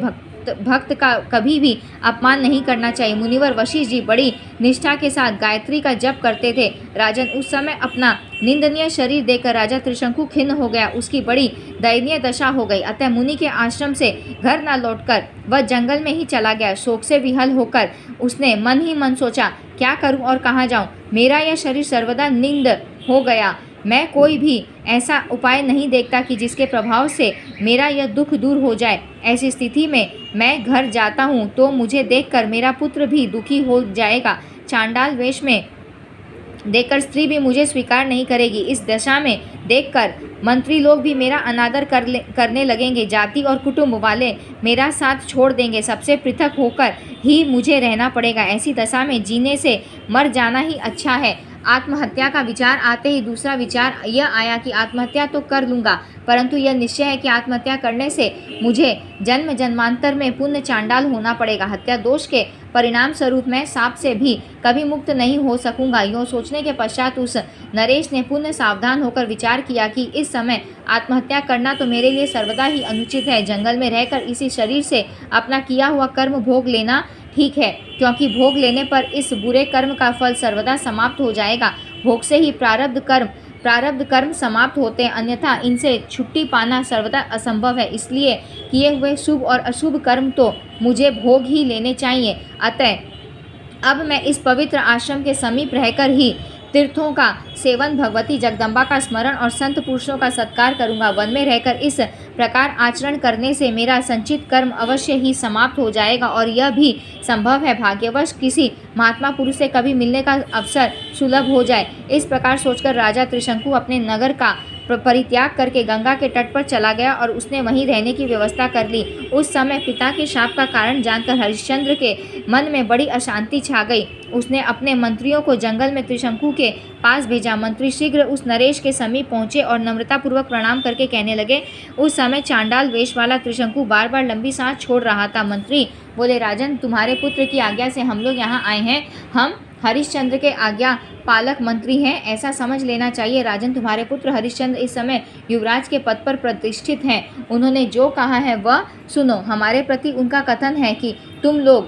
भक्त का कभी भी अपमान नहीं करना चाहिए। मुनिवर वशिष्ठ जी बड़ी निष्ठा के साथ गायत्री का जप करते थे। राजन, उस समय अपना निंदनीय शरीर देखकर राजा त्रिशंकु खिन्न हो गया। उसकी बड़ी दयनीय दशा हो गई। अतः मुनि के आश्रम से घर न लौटकर वह जंगल में ही चला गया। शोक से विहल होकर उसने मन ही मन सोचा, क्या करूं और कहाँ जाऊं? मेरा यह शरीर सर्वदा निंद हो गया। मैं कोई भी ऐसा उपाय नहीं देखता कि जिसके प्रभाव से मेरा यह दुख दूर हो जाए। ऐसी स्थिति में मैं घर जाता हूँ तो मुझे देखकर मेरा पुत्र भी दुखी हो जाएगा। चांडाल वेश में देखकर स्त्री भी मुझे स्वीकार नहीं करेगी। इस दशा में देखकर मंत्री लोग भी मेरा अनादर करने लगेंगे। जाति और कुटुंब वाले मेरा साथ छोड़ देंगे। सबसे पृथक होकर ही मुझे रहना पड़ेगा। ऐसी दशा में जीने से मर जाना ही अच्छा है। आत्महत्या का विचार आते ही दूसरा विचार यह आया कि आत्महत्या तो कर लूँगा, परंतु यह निश्चय है कि आत्महत्या करने से मुझे जन्म जन्मांतर में पुण्य चांडाल होना पड़ेगा। हत्या दोष के परिणाम स्वरूप मैं साप से भी कभी मुक्त नहीं हो सकूंगा। यूँ सोचने के पश्चात उस नरेश ने पुनः सावधान होकर विचार किया कि इस समय आत्महत्या करना तो मेरे लिए सर्वदा ही अनुचित है। जंगल में रहकर इसी शरीर से अपना किया हुआ कर्म भोग लेना ठीक है, क्योंकि भोग लेने पर इस बुरे कर्म का फल सर्वदा समाप्त हो जाएगा। भोग से ही प्रारब्ध कर्म समाप्त होते हैं, अन्यथा इनसे छुट्टी पाना सर्वदा असंभव है। इसलिए किए हुए शुभ और अशुभ कर्म तो मुझे भोग ही लेने चाहिए। अतः अब मैं इस पवित्र आश्रम के समीप रहकर ही तीर्थों का सेवन, भगवती जगदम्बा का स्मरण और संत पुरुषों का सत्कार करूंगा। वन में रहकर इस प्रकार आचरण करने से मेरा संचित कर्म अवश्य ही समाप्त हो जाएगा और यह भी संभव है भाग्यवश किसी महात्मा पुरुष से कभी मिलने का अवसर सुलभ हो जाए। इस प्रकार सोचकर राजा त्रिशंकु अपने नगर का परित्याग करके गंगा के तट पर चला गया और उसने वहीं रहने की व्यवस्था कर ली। उस समय पिता के शाप का कारण जानकर हरिश्चंद्र के मन में बड़ी अशांति छा गई। उसने अपने मंत्रियों को जंगल में त्रिशंकु के पास भेजा। मंत्री शीघ्र उस नरेश के समीप पहुंचे और नम्रतापूर्वक प्रणाम करके कहने लगे। उस समय चांडाल वेश वाला त्रिशंकु बार बार लंबी सांस छोड़ रहा था। मंत्री बोले, राजन, तुम्हारे पुत्र की आज्ञा से हम लोग यहाँ आए हैं। हम हरिश्चंद्र के आज्ञा पालक मंत्री हैं, ऐसा समझ लेना चाहिए। राजन, तुम्हारे पुत्र हरिश्चंद्र इस समय युवराज के पद पर प्रतिष्ठित हैं। उन्होंने जो कहा है वह सुनो। हमारे प्रति उनका कथन है कि तुम लोग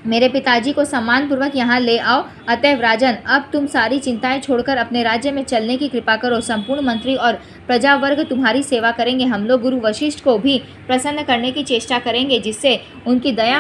मेरे पिताजी को सम्मानपूर्वक यहाँ ले आओ। अतएव राजन, अब तुम सारी चिंताएं छोड़कर अपने राज्य में चलने की कृपा करो। संपूर्ण मंत्री और प्रजावर्ग तुम्हारी सेवा करेंगे। हम लोग गुरु वशिष्ठ को भी प्रसन्न करने की चेष्टा करेंगे, जिससे उनकी दया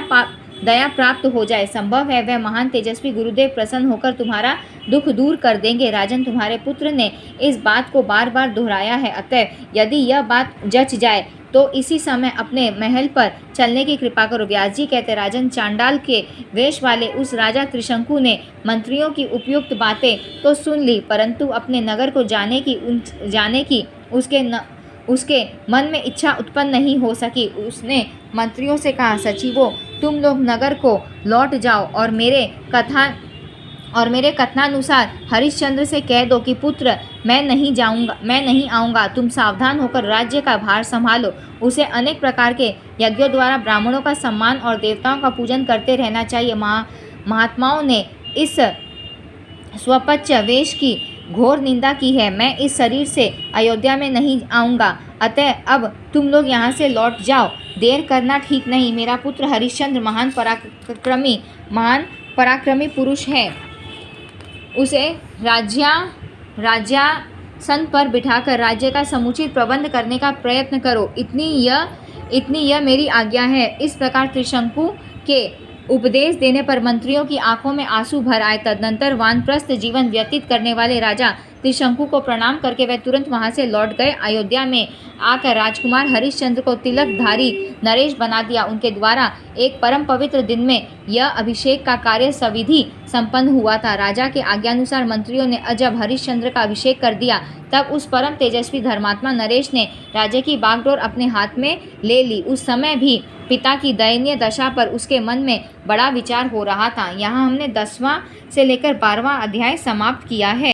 दया प्राप्त हो जाए। संभव है वह महान तेजस्वी गुरुदेव प्रसन्न होकर तुम्हारा दुख दूर कर देंगे। राजन, तुम्हारे पुत्र ने इस बात को बार बार दोहराया है, अतः यदि यह बात जच जाए तो इसी समय अपने महल पर चलने की कृपा करो। व्यास जी कहते, राजन, चांडाल के वेश वाले उस राजा त्रिशंकु ने मंत्रियों की उपयुक्त बातें तो सुन ली, परंतु अपने नगर को जाने की उसके मन में इच्छा उत्पन्न नहीं हो सकी। उसने मंत्रियों से कहा, सचिवों, तुम लोग नगर को लौट जाओ और मेरे कथनानुसार हरिश्चंद्र से कह दो कि पुत्र, मैं नहीं आऊँगा। तुम सावधान होकर राज्य का भार संभालो। उसे अनेक प्रकार के यज्ञों द्वारा ब्राह्मणों का सम्मान और देवताओं का पूजन करते रहना चाहिए। महात्माओं ने इस स्वपच्च वेश की घोर निंदा की है। मैं इस शरीर से अयोध्या में नहीं आऊँगा, अतः अब तुम लोग यहाँ से लौट जाओ। देर करना ठीक नहीं। मेरा पुत्र हरिश्चंद्र महान पराक्रमी पुरुष है। उसे राज्यासन पर बिठाकर राज्य का समुचित प्रबंध करने का प्रयत्न करो। इतनी यह मेरी आज्ञा है। इस प्रकार त्रिशंकु के उपदेश देने पर मंत्रियों की आंखों में आंसू भर आए। तदनंतर वानप्रस्थ जीवन व्यतीत करने वाले राजा त्रिशंकु को प्रणाम करके वह तुरंत वहां से लौट गए। अयोध्या में आकर राजकुमार हरिश्चंद्र को तिलकधारी नरेश बना दिया। उनके द्वारा एक परम पवित्र दिन में यह अभिषेक का कार्य सविधि संपन्न हुआ था। राजा के आज्ञानुसार मंत्रियों ने जब हरिश्चंद्र का अभिषेक कर दिया, तब उस परम तेजस्वी धर्मात्मा नरेश ने राज्य की बागडोर अपने हाथ में ले ली। उस समय भी पिता की दयनीय दशा पर उसके मन में बड़ा विचार हो रहा था। यहाँ हमने 10वां से लेकर 12वां अध्याय समाप्त किया है।